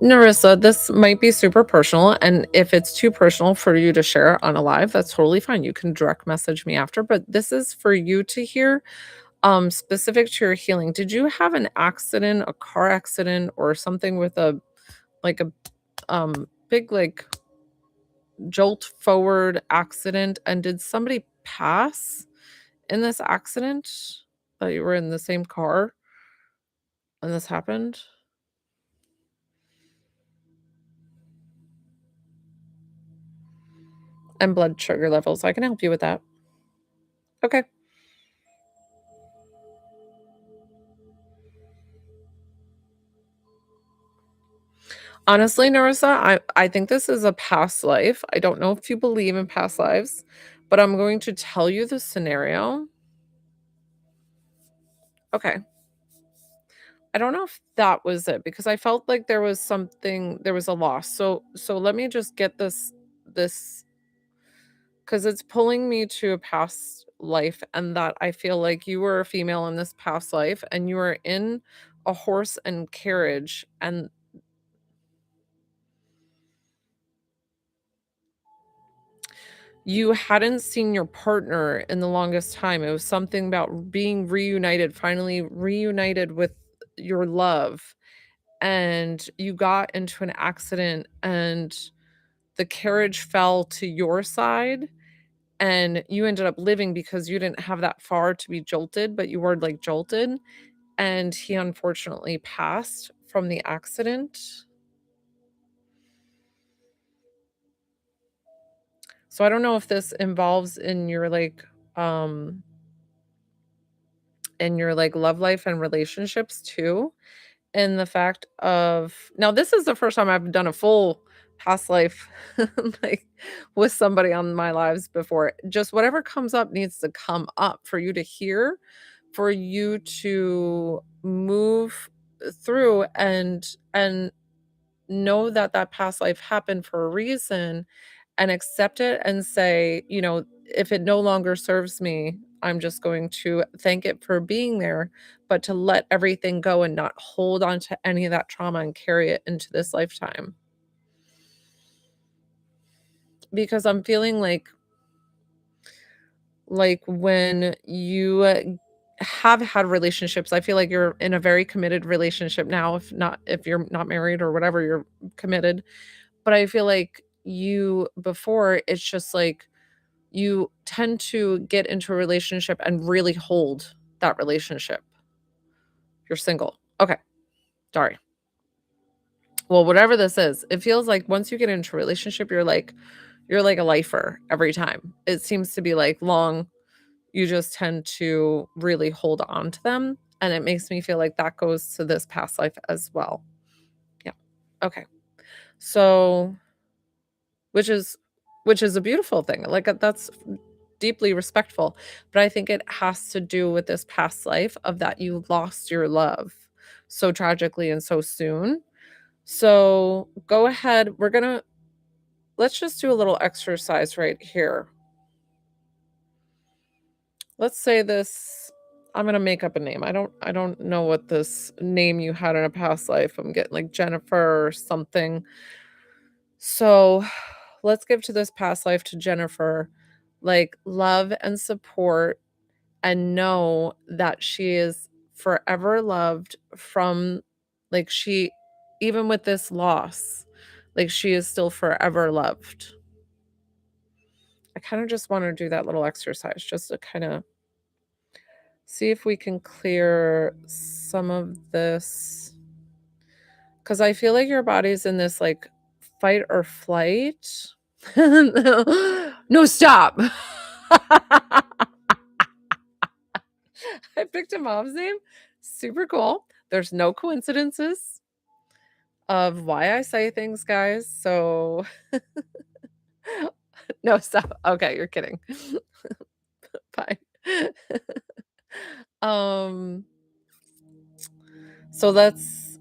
Narissa, this might be super personal, and if it's too personal for you to share on a live, that's totally fine. You can direct message me after, but this is for you to hear, specific to your healing. Did you have an accident, a car accident, or something with a like a big like jolt forward accident? And did somebody pass in this accident that you were in the same car and this happened? and blood sugar levels. I can help you with that. Okay. Honestly, Narissa, I think this is a past life. I don't know if you believe in past lives, but I'm going to tell you the scenario. Okay. I don't know if that was it because I felt like there was a loss. So let me just get this because it's pulling me to a past life, and that I feel like you were a female in this past life and you were in a horse and carriage, and you hadn't seen your partner in the longest time. It was something about being reunited, finally reunited with your love, and you got into an accident and the carriage fell to your side, and you ended up living because you didn't have that far to be jolted, but you were like jolted, and he unfortunately passed from the accident. So I don't know if this involves um in your like love life and relationships too. And the fact of now this is the first time I've done a full past life like with somebody on my lives before. Just whatever comes up needs to come up for you to hear, for you to move through and know that that past life happened for a reason, and accept it and say, you know, if it no longer serves me, I'm just going to thank it for being there, but to let everything go and not hold on to any of that trauma and carry it into this lifetime. Because I'm feeling like when you have had relationships, I feel like you're in a very committed relationship now, if you're not married or whatever, you're committed. But I feel like you before it's just like you tend to get into a relationship and really hold that relationship. You're single. Okay. Sorry. Well, whatever this is, it feels like once you get into a relationship, you're like a lifer every time. It seems to be like long. You just tend to really hold on to them. And it makes me feel like that goes to this past life as well. Yeah. Okay. So which is which is a beautiful thing. Like that's deeply respectful, but I think it has to do with this past life of that you lost your love so tragically and so soon. So go ahead. Let's just do a little exercise right here. Let's say this. I'm gonna make up a name. I don't know what this name you had in a past life. I'm getting like Jennifer or something. So let's give to this past life to Jennifer like love and support, and know that she is forever loved from like she even with this loss, like she is still forever loved. I kind of just want to do that little exercise just to kind of see if we can clear some of this, cuz I feel like your body's in this like fight or flight. No, stop. I picked a mom's name. Super cool. There's no coincidences of why I say things, guys. So no, stop. Okay, you're kidding. Fine. um so let's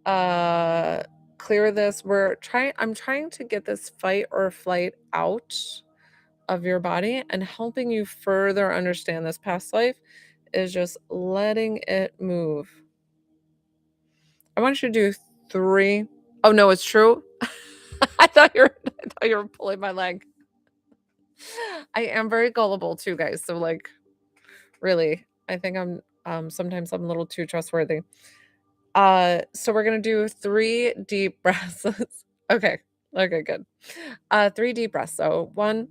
uh clear this. I'm trying to get this fight or flight out of your body, and helping you further understand this past life is just letting it move. I want you to do 3. Oh, no, it's true? I thought you were pulling my leg. I am very gullible too, guys, so, like, really, I think sometimes I'm a little too trustworthy. So we're gonna do 3 deep breaths. Okay. Okay, good. 3 deep breaths. So 1,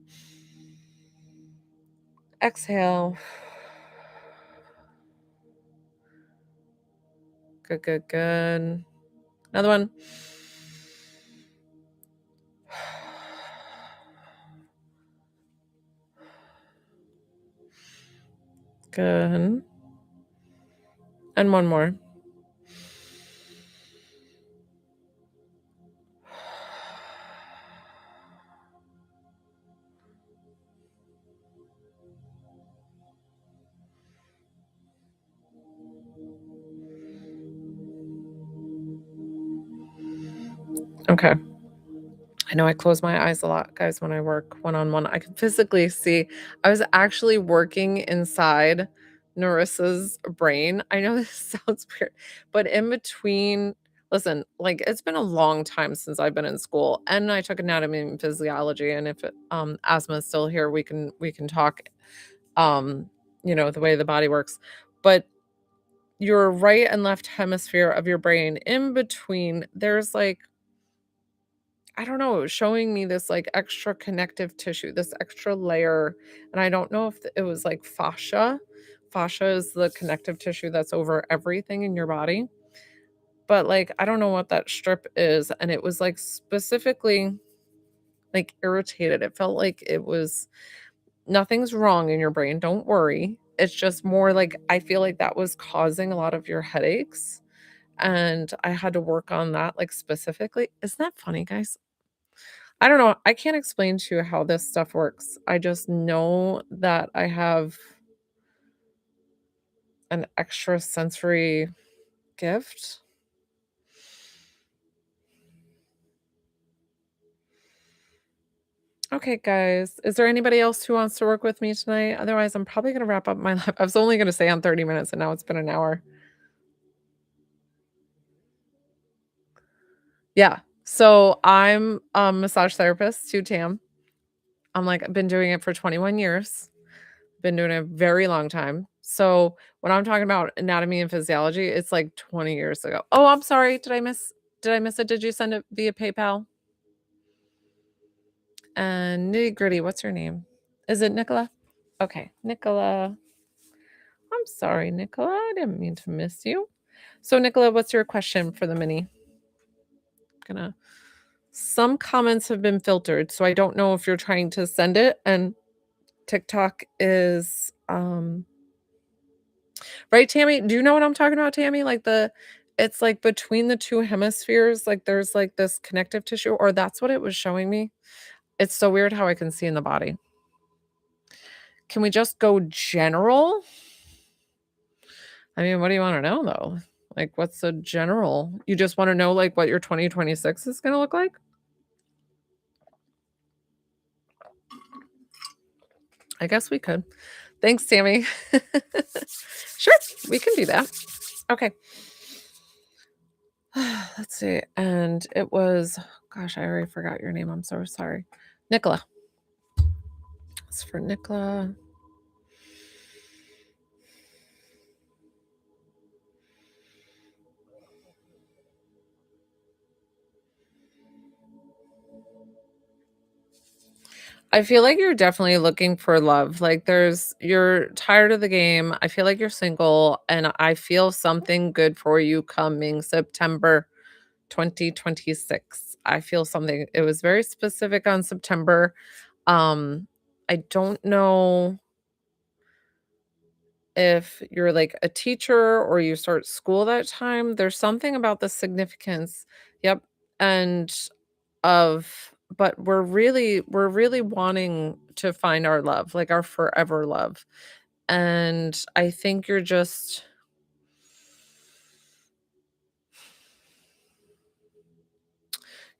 exhale. Good, good, good. Another one. Good. And one more. Okay. I know I close my eyes a lot, guys, when I work one-on-one. I can physically see. I was actually working inside Narissa's brain. I know this sounds weird, but in between, listen, like it's been a long time since I've been in school, and I took anatomy and physiology. And if asthma is still here, we can talk. Um, the way the body works, but your right and left hemisphere of your brain, in between, there's like I don't know, it was showing me this, like, extra connective tissue, this extra layer, and I don't know if it was, like, fascia. Fascia is the connective tissue that's over everything in your body, but, like, I don't know what that strip is, and it was, like, specifically, like, irritated. It felt like it was nothing's wrong in your brain, don't worry. It's just more like I feel like that was causing a lot of your headaches, and I had to work on that, like, specifically. Isn't that funny, guys? I don't know. I can't explain to you how this stuff works. I just know that I have an extra sensory gift. Okay, guys. Is there anybody else who wants to work with me tonight? Otherwise, I'm probably gonna wrap up my life. I was only gonna stay on 30 minutes and now it's been an hour. Yeah. So I'm a massage therapist to Tam. I've been doing it for 21 years. Been doing it a very long time. So when I'm talking about anatomy and physiology, it's like 20 years ago. Oh, I'm sorry. Did I miss it? Did you send it via PayPal? And nitty-gritty, what's your name? Is it Nicola? Okay, Nicola. I'm sorry, Nicola. I didn't mean to miss you. So, Nicola, what's your question for the mini? Gonna Some comments have been filtered, so I don't know if you're trying to send it, and TikTok is right, Tammy? Do you know what I'm talking about, Tammy? It's like between the two hemispheres, like there's like this connective tissue, or that's what it was showing me. It's so weird how I can see in the body. Can we just go general? I mean, what do you want to know though? Like, what's the general? You just want to know like what your 2026 is going to look like? I guess we could. Thanks, Tammy. Sure, we can do that. Okay. Let's see. And it was, gosh, I already forgot your name. I'm so sorry. Nicola. It's for Nicola. I feel like you're definitely looking for love. You're tired of the game. I feel like you're single, and I feel something good for you coming September 2026. I feel something. It was very specific on September. I don't know if you're like a teacher or you start school that time. There's something about the significance. Yep. And of but we're really wanting to find our love, like our forever love. And I think you're just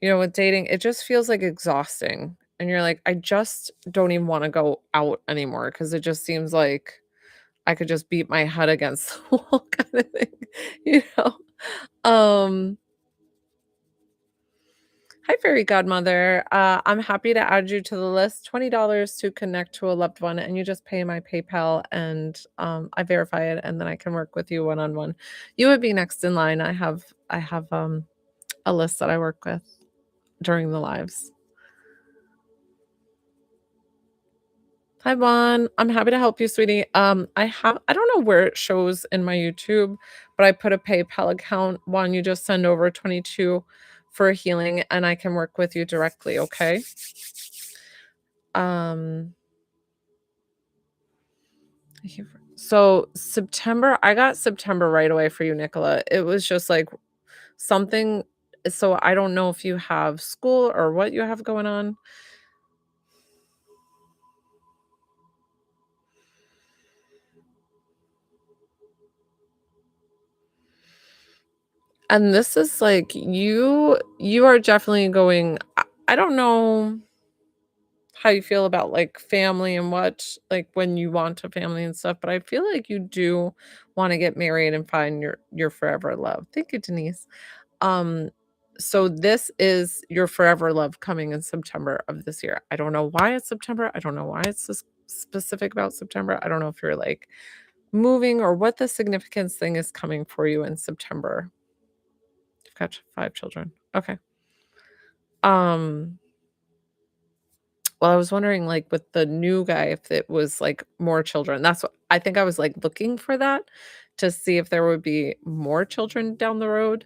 with dating, it just feels like exhausting. And you're like, I just don't even want to go out anymore because it just seems like I could just beat my head against the wall kind of thing, you know? Um, Hi, fairy godmother. I'm happy to add you to the list. $20 to connect to a loved one, and you just pay my PayPal, and I verify it, and then I can work with you one on one. You would be next in line. I have a list that I work with during the lives. Hi, Vaughn. I'm happy to help you, sweetie. I don't know where it shows in my YouTube, but I put a PayPal account. One, you just send over 22 for a healing, and I can work with you directly. Okay. Um, Thank you So September, I got September right away for you, Nicola. It was just like something. So I don't know if you have school or what you have going on. And this is like you are definitely going I don't know how you feel about like family and what like when you want a family and stuff, but I feel like you do want to get married and find your forever love. Thank you, Denise. Um, so this is your forever love coming in September of this year. I don't know why it's September. I don't know why it's this specific about September. I don't know if you're like moving or what the significance thing is coming for you in September. You've got 5 children. Okay. Um, well, I was wondering like with the new guy if it was like more children. That's what I think I was like looking for that to see if there would be more children down the road.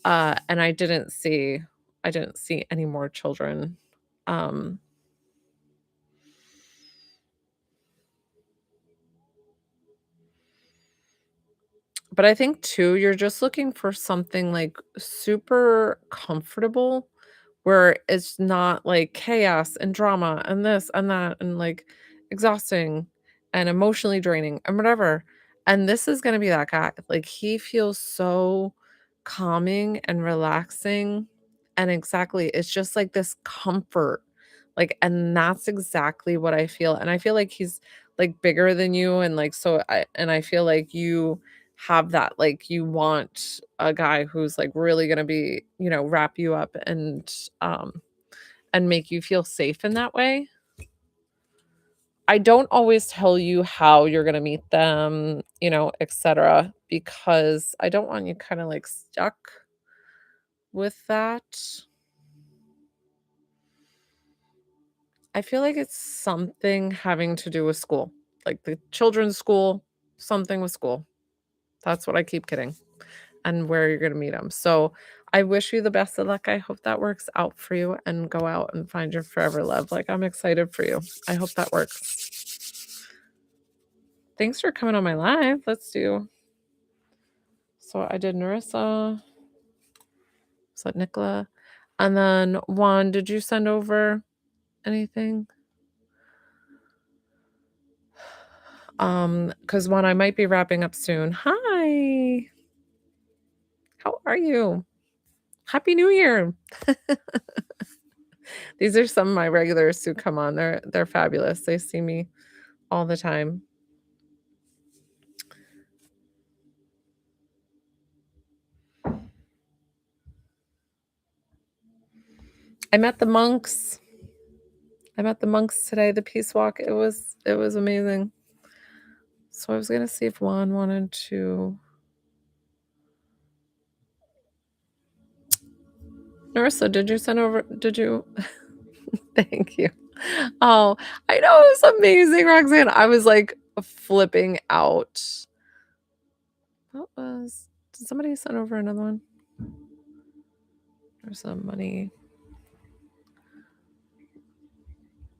And I didn't see any more children. Um, but I think too, you're just looking for something like super comfortable where it's not like chaos and drama and this and that and like exhausting and emotionally draining and whatever. And this is going to be that guy. Like he feels so calming and relaxing. And exactly, it's just like this comfort. Like, and that's exactly what I feel. And I feel like he's like bigger than you. And like, I feel like you have that like you want a guy who's like really going to be, wrap you up and make you feel safe in that way. I don't always tell you how you're going to meet them, etc., because I don't want you kind of like stuck with that. I feel like it's something having to do with school, like the children's school, something with school. That's what I keep getting. And where you're gonna meet 'em. So, I wish you the best of luck. I hope that works out for you and go out and find your forever love. Like, I'm excited for you. I hope that works. Thanks for coming on my live. So I did Narissa, so Nicola, and then Juan, did you send over anything? Because Juan, I might be wrapping up soon. Hi, how are you? Happy New Year. These are some of my regulars who come on. They're fabulous. They see me all the time. I met the monks. I met the monks today, the peace walk. It was amazing. So I was gonna see if Juan wanted to. Narissa, did you send over? Did you? Thank you. Oh, I know it was amazing, Roxanne. I was like flipping out. What was? Did somebody send over another one? There's some money.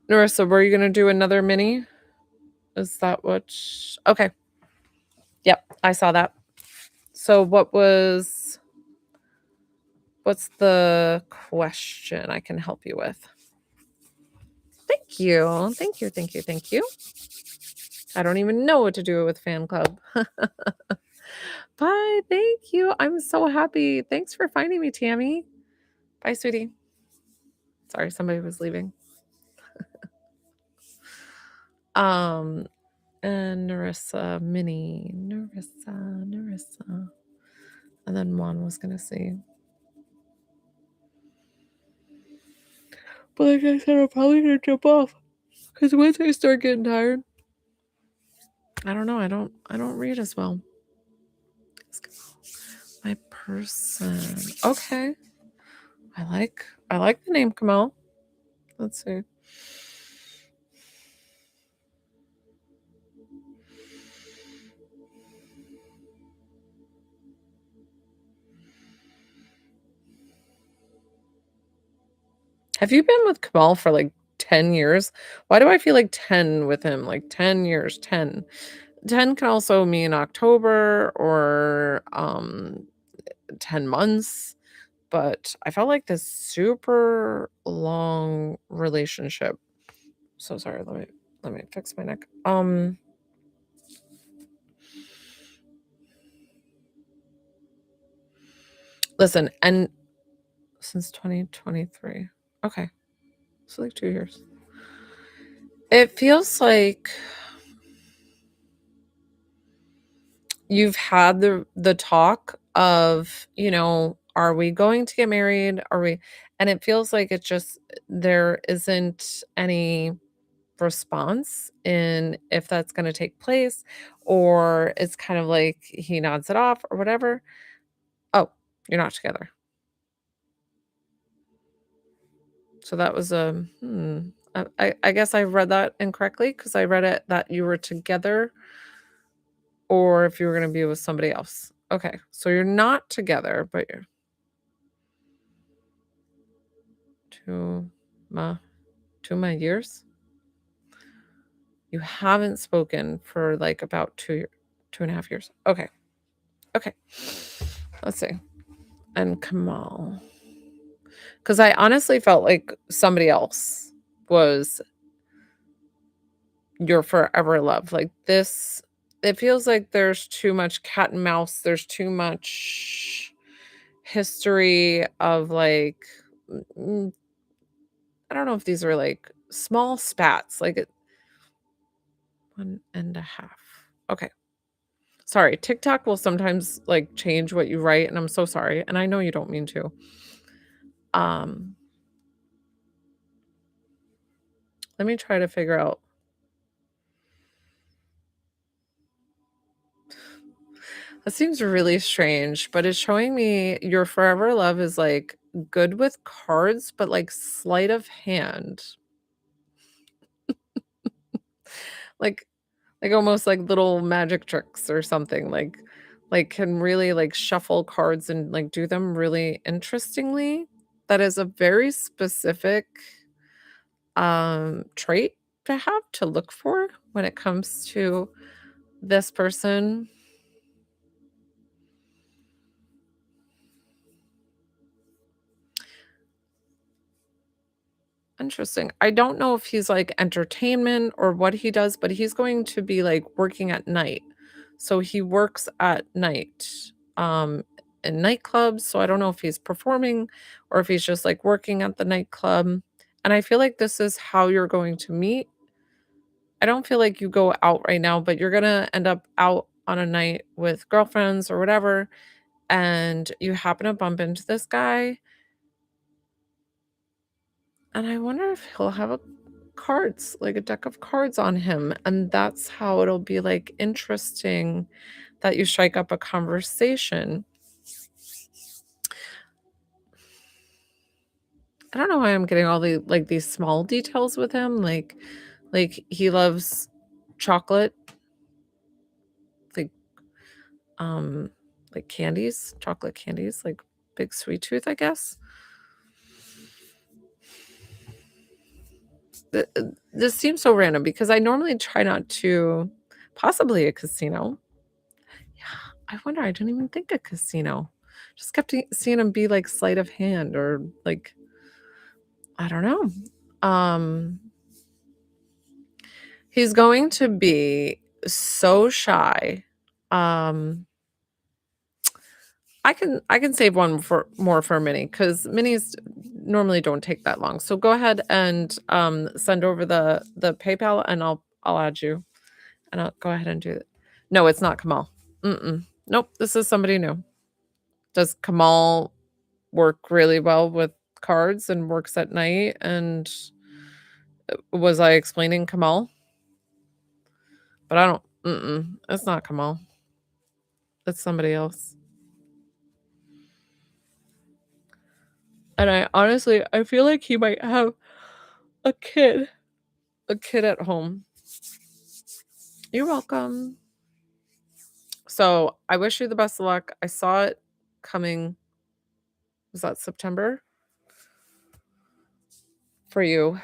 Narissa, were you gonna do another mini? Is that what? Okay. Yep, I saw that. So what's the question I can help you with? Thank you. Thank you. Thank you. Thank you. I don't even know what to do with fan club. Bye. Thank you. I'm so happy. Thanks for finding me, Tammy. Bye, sweetie. Sorry, somebody was leaving. Um, and Narissa, Minnie, Narissa. And then Juan was gonna see. But like I said, I'm probably gonna jump off. Because once I start getting tired, I don't know. I don't read as well. My person. Okay. I like the name Kamal. Let's see. Have you been with Kamal for like 10 years? Why do I feel like 10 with him? Like 10 years, 10. 10 can also mean October or 10 months, but I felt like this super long relationship. So sorry, let me fix my neck. Listen, and since 2023. Okay. So like 2 years. It feels like you've had the talk of, are we going to get married? Are we and it feels like it just there isn't any response in if that's going to take place, or it's kind of like he nods it off or whatever. Oh, you're not together. So that was I guess I read that incorrectly because I read it that you were together or if you were going to be with somebody else. Okay. So you're not together, but you're 2 ma 2 ma years? You haven't spoken for, like, about 2.5 years. Okay, okay. Let's see. And Kamal, because I honestly felt like somebody else was your forever love. Like, this it feels like there's too much cat and mouse, there's too much history of, like, mm, I don't know if these are, like, small spats, like, 1.5. Okay. Sorry, TikTok will sometimes, like, change what you write, and I'm so sorry, and I know you don't mean to. Um, Let me try to figure out that seems really strange, but it's showing me your forever love is, like, good with cards, but, like, sleight of hand. Like almost like little magic tricks or something, can really, like, shuffle cards and, like, do them really interestingly. That is a very specific trait to have to look for when it comes to this person. Interesting. I don't know if he's like entertainment or what he does, but he's going to be like working at night. So he works at night um in nightclubs. So I don't know if he's performing or if he's just like working at the nightclub. And I feel like this is how you're going to meet. I don't feel like you go out right now, but you're going to end up out on a night with girlfriends or whatever, and you happen to bump into this guy, and I wonder if he'll have a cards, like a deck of cards on him, and that's how it'll be, like, interesting that you strike up a conversation. I don't know why I'm getting all these small details with him, he loves chocolate, like, um, like candies, chocolate candies, like big sweet tooth, I guess. This seems so random because I normally try not to possibly a casino. Yeah, I wonder, I didn't even think a casino. Just kept seeing him be like sleight of hand or like, I don't know. Um, he's going to be so shy. Um, I can save one for more for a mini because minis normally don't take that long. So go ahead and send over the PayPal and I'll add you and I'll go ahead and do it. No, it's not Kamal. Mm-mm. Nope, this is somebody new. Does Kamal work really well with cards and works at night? And was I explaining Kamal? But I don't. It's not Kamal. It's somebody else. And I feel like he might have a kid, a kid at home. You're welcome. So I wish you the best of luck. I saw it coming. Was that September for you?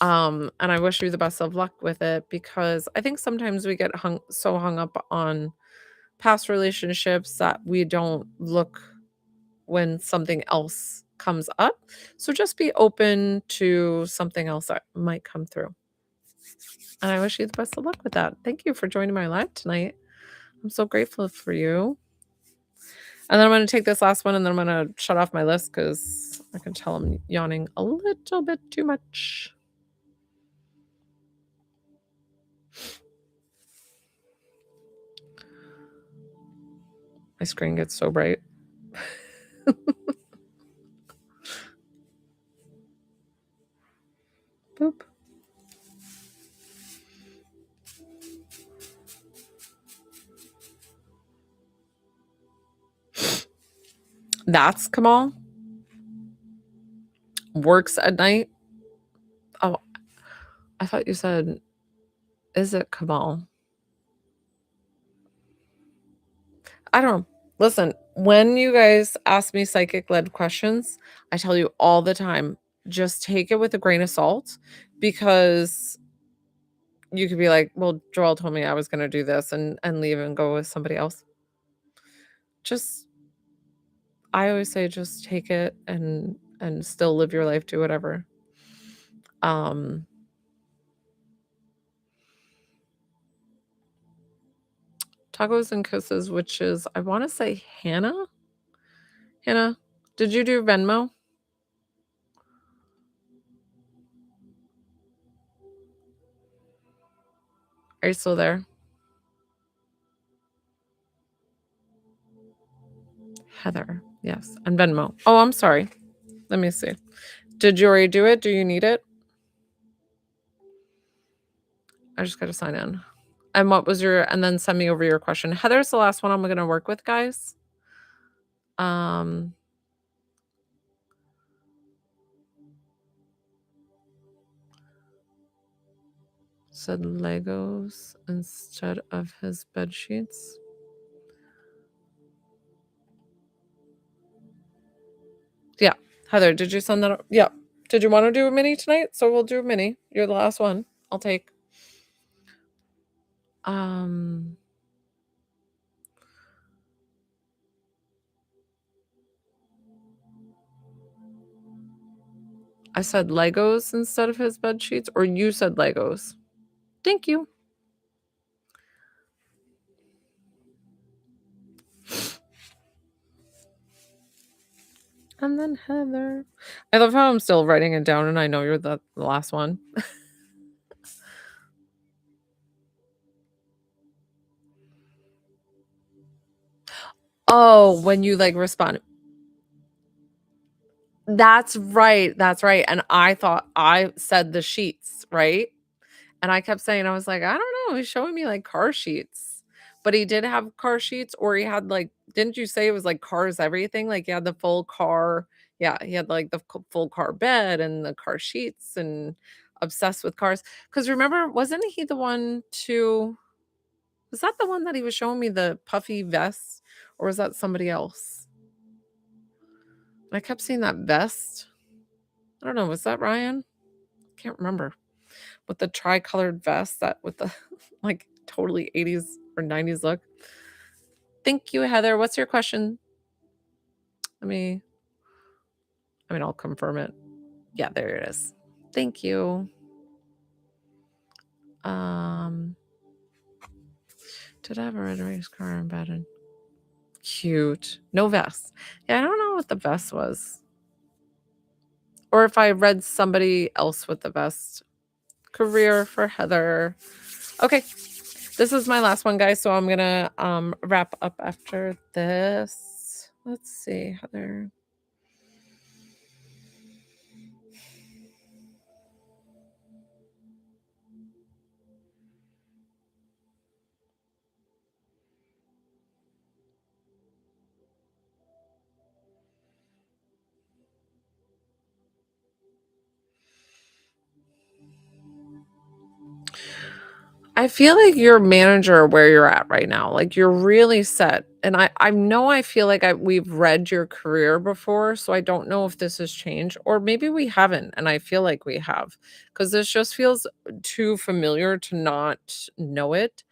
And I wish you the best of luck with it, because I think sometimes we get so hung up on past relationships that we don't look when something else comes up. So just be open to something else that might come through. And I wish you the best of luck with that. Thank you for joining my live tonight. I'm so grateful for you. And then I'm going to take this last one, and then I'm going to shut off my list because I can tell I'm yawning a little bit too much. My screen gets so bright. Boop. That's Kamal. Works at night. Oh, I thought you said, is it Kamal? I don't know. Listen, when you guys ask me psychic-led questions, I tell you all the time, just take it with a grain of salt, because you could be like, well, Joelle told me I was going to do this, and leave and go with somebody else. I always say, just take it and still live your life, do whatever. Tacos and kisses, which is, I want to say Hannah. Hannah, did you do Venmo? Are you still there? Heather, yes, and Venmo. Oh, I'm sorry. Let me see. Did you already do it? Do you need it? I just got to sign in. And what was and then send me over your question. Heather's the last one I'm going to work with, guys. Said Legos instead of his bed sheets. Yeah. Heather, did you send that? Yeah. Did you want to do a mini tonight? So we'll do a mini. You're the last one. I'll take. I said Legos instead of his bed sheets, or you said Legos? Thank you. And then Heather. I love how I'm still writing it down, and I know you're the last one. Oh, when you like respond. That's right. That's right. And I thought I said the sheets, right? And I kept saying, I was like, I don't know. He's showing me like car sheets. But he did have car sheets, or he had like, didn't you say it was like cars, everything? Like he had the full car. Yeah, he had like the full car bed and the car sheets, and obsessed with cars. Because remember, wasn't he the one to, was that the one that he was showing me the puffy vest? Or was that somebody else? I kept seeing that vest. I don't know. Was that Ryan? Can't remember. With the tri-colored vest, that with the like totally 80s or 90s look. Thank you, Heather. What's your question? I'll confirm it. Yeah, there it is. Thank you. Did I have a red race car embedded? Cute. No vest. Yeah, I don't know what the vest was. Or if I read somebody else with the vest. Career for Heather. Okay. This is my last one, guys. So I'm gonna wrap up after this. Let's see, Heather. I feel like you're manager where you're at right now. Like you're really set And I know I feel like we've read your career before, so I don't know if this has changed, or maybe we haven't, and I feel like we have, because this just feels too familiar to not know it.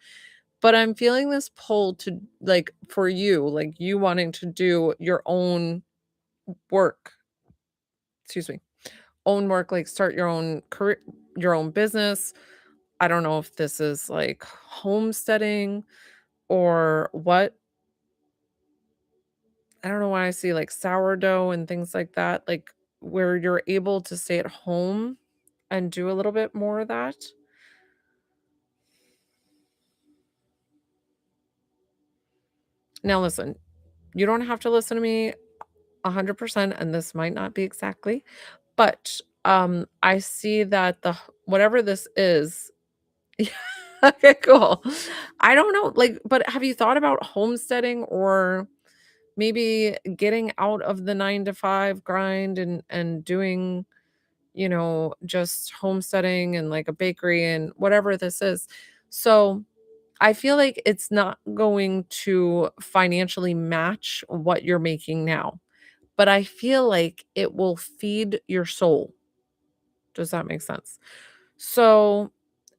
But I'm feeling this pull to, like, for you, like, you wanting to do your own work, excuse me, own work, like, start your own career, your own business. I don't know if this is, like, homesteading or what. I don't know why I see, like, sourdough and things like that, like, where you're able to stay at home and do a little bit more of that. Now listen, you don't have to listen to me 100%, and this might not be exactly, but, I see that whatever this is. Yeah, okay, cool. I don't know, like, but have you thought about homesteading, or maybe getting out of the 9 to 5 grind and doing, just homesteading and, like, a bakery and whatever this is. So, I feel like it's not going to financially match what you're making now, but I feel like it will feed your soul. Does that make sense? So,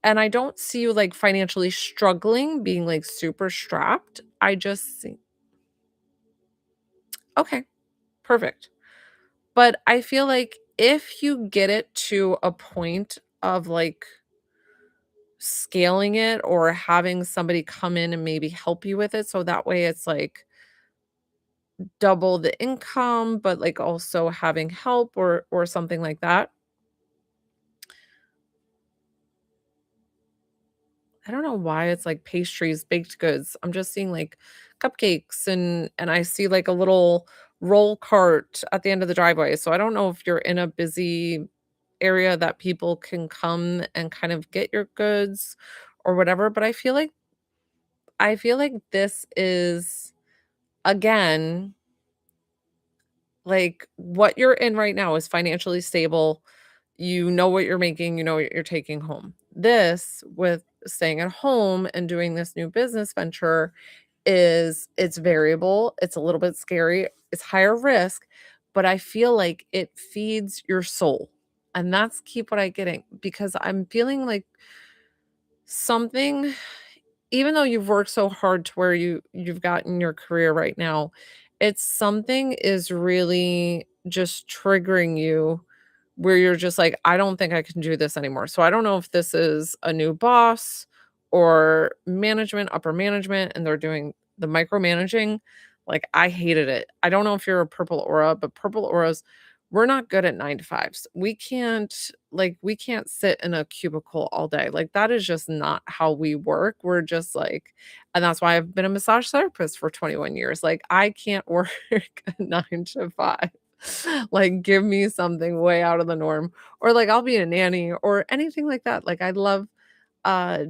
and I don't see you, like, financially struggling, being, like, super strapped. I just see. Okay, perfect. But I feel like if you get it to a point of, like, scaling it or having somebody come in and maybe help you with it, so that way it's, like, double the income, but, like, also having help or something like that. I don't know why it's like pastries, baked goods. I'm just seeing, like, cupcakes, and I see, like, a little roll cart at the end of the driveway. So I don't know if you're in a busy area that people can come and kind of get your goods or whatever, but I feel like this is, again, like, what you're in right now is financially stable. You know what you're making, you know what you're taking home. This, with staying at home and doing this new business venture, it's variable, it's a little bit scary, it's higher risk, but I feel like it feeds your soul. And that's keep what I getting, because I'm feeling like something, even though you've worked so hard to where you've gotten your career right now, it's something is really just triggering you, where you're just like, I don't think I can do this anymore. So I don't know if this is a new boss or management, upper management, and they're doing the micromanaging. Like, I hated it. I don't know if you're a purple aura, but purple auras, we're not good at 9 to 5s. We can't sit in a cubicle all day. Like, that is just not how we work. We're just like, and that's why I've been a massage therapist for 21 years. Like, I can't work a 9 to 5. Like, give me something way out of the norm, or, like, I'll be a nanny or anything like that. Like, I love,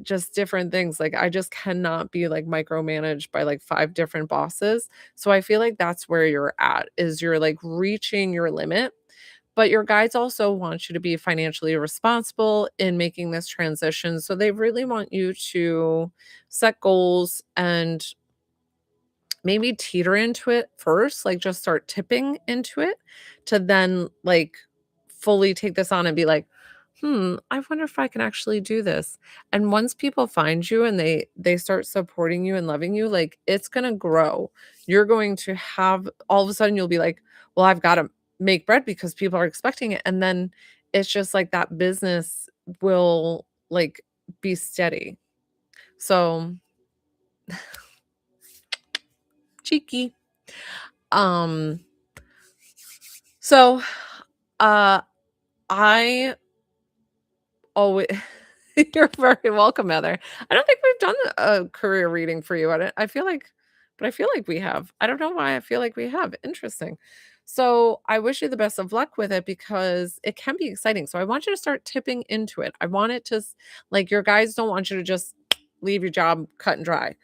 just different things. Like, I just cannot be, like, micromanaged by, like, 5 different bosses. So I feel like that's where you're at, is you're, like, reaching your limit, but your guides also want you to be financially responsible in making this transition. So they really want you to set goals and maybe teeter into it first, like, just start tipping into it, to then, like, fully take this on and be like, I wonder if I can actually do this." And once people find you and they start supporting you and loving you, like, it's gonna grow. You're going to have, all of a sudden you'll be like, "Well, I've gotta make bread because people are expecting it." And then it's just like that business will, like, be steady. So, cheeky. Um, so, uh I always you're very welcome, Heather. I don't think we've done a career reading for you. I feel like we have. I don't know why I feel like we have. Interesting. So I wish you the best of luck with it, because it can be exciting. So I want you to start tipping into it. I want it to like, your guys don't want you to just leave your job cut and dry.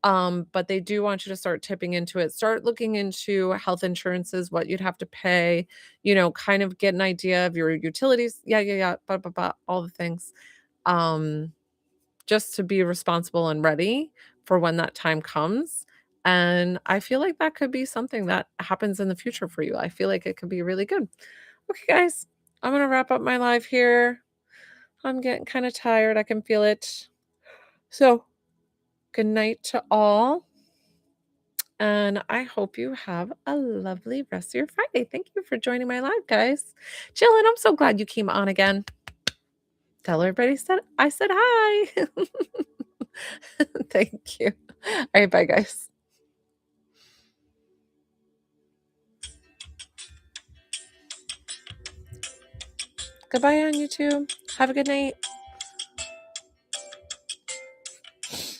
But they do want you to start tipping into it. Start looking into health insurances, what you'd have to pay, kind of get an idea of your utilities. Yeah, yeah, yeah, blah, blah, blah, all the things. Um, just to be responsible and ready for when that time comes. And I feel like that could be something that happens in the future for you. I feel like it could be really good. Okay, guys, I'm going to wrap up my live here. I'm getting kind of tired. I can feel it. So, good night to all. And I hope you have a lovely rest of your Friday. Thank you for joining my live, guys. Jillian, I'm so glad you came on again. Tell everybody I said hi. Thank you. All right, bye, guys. Goodbye on YouTube. Have a good night.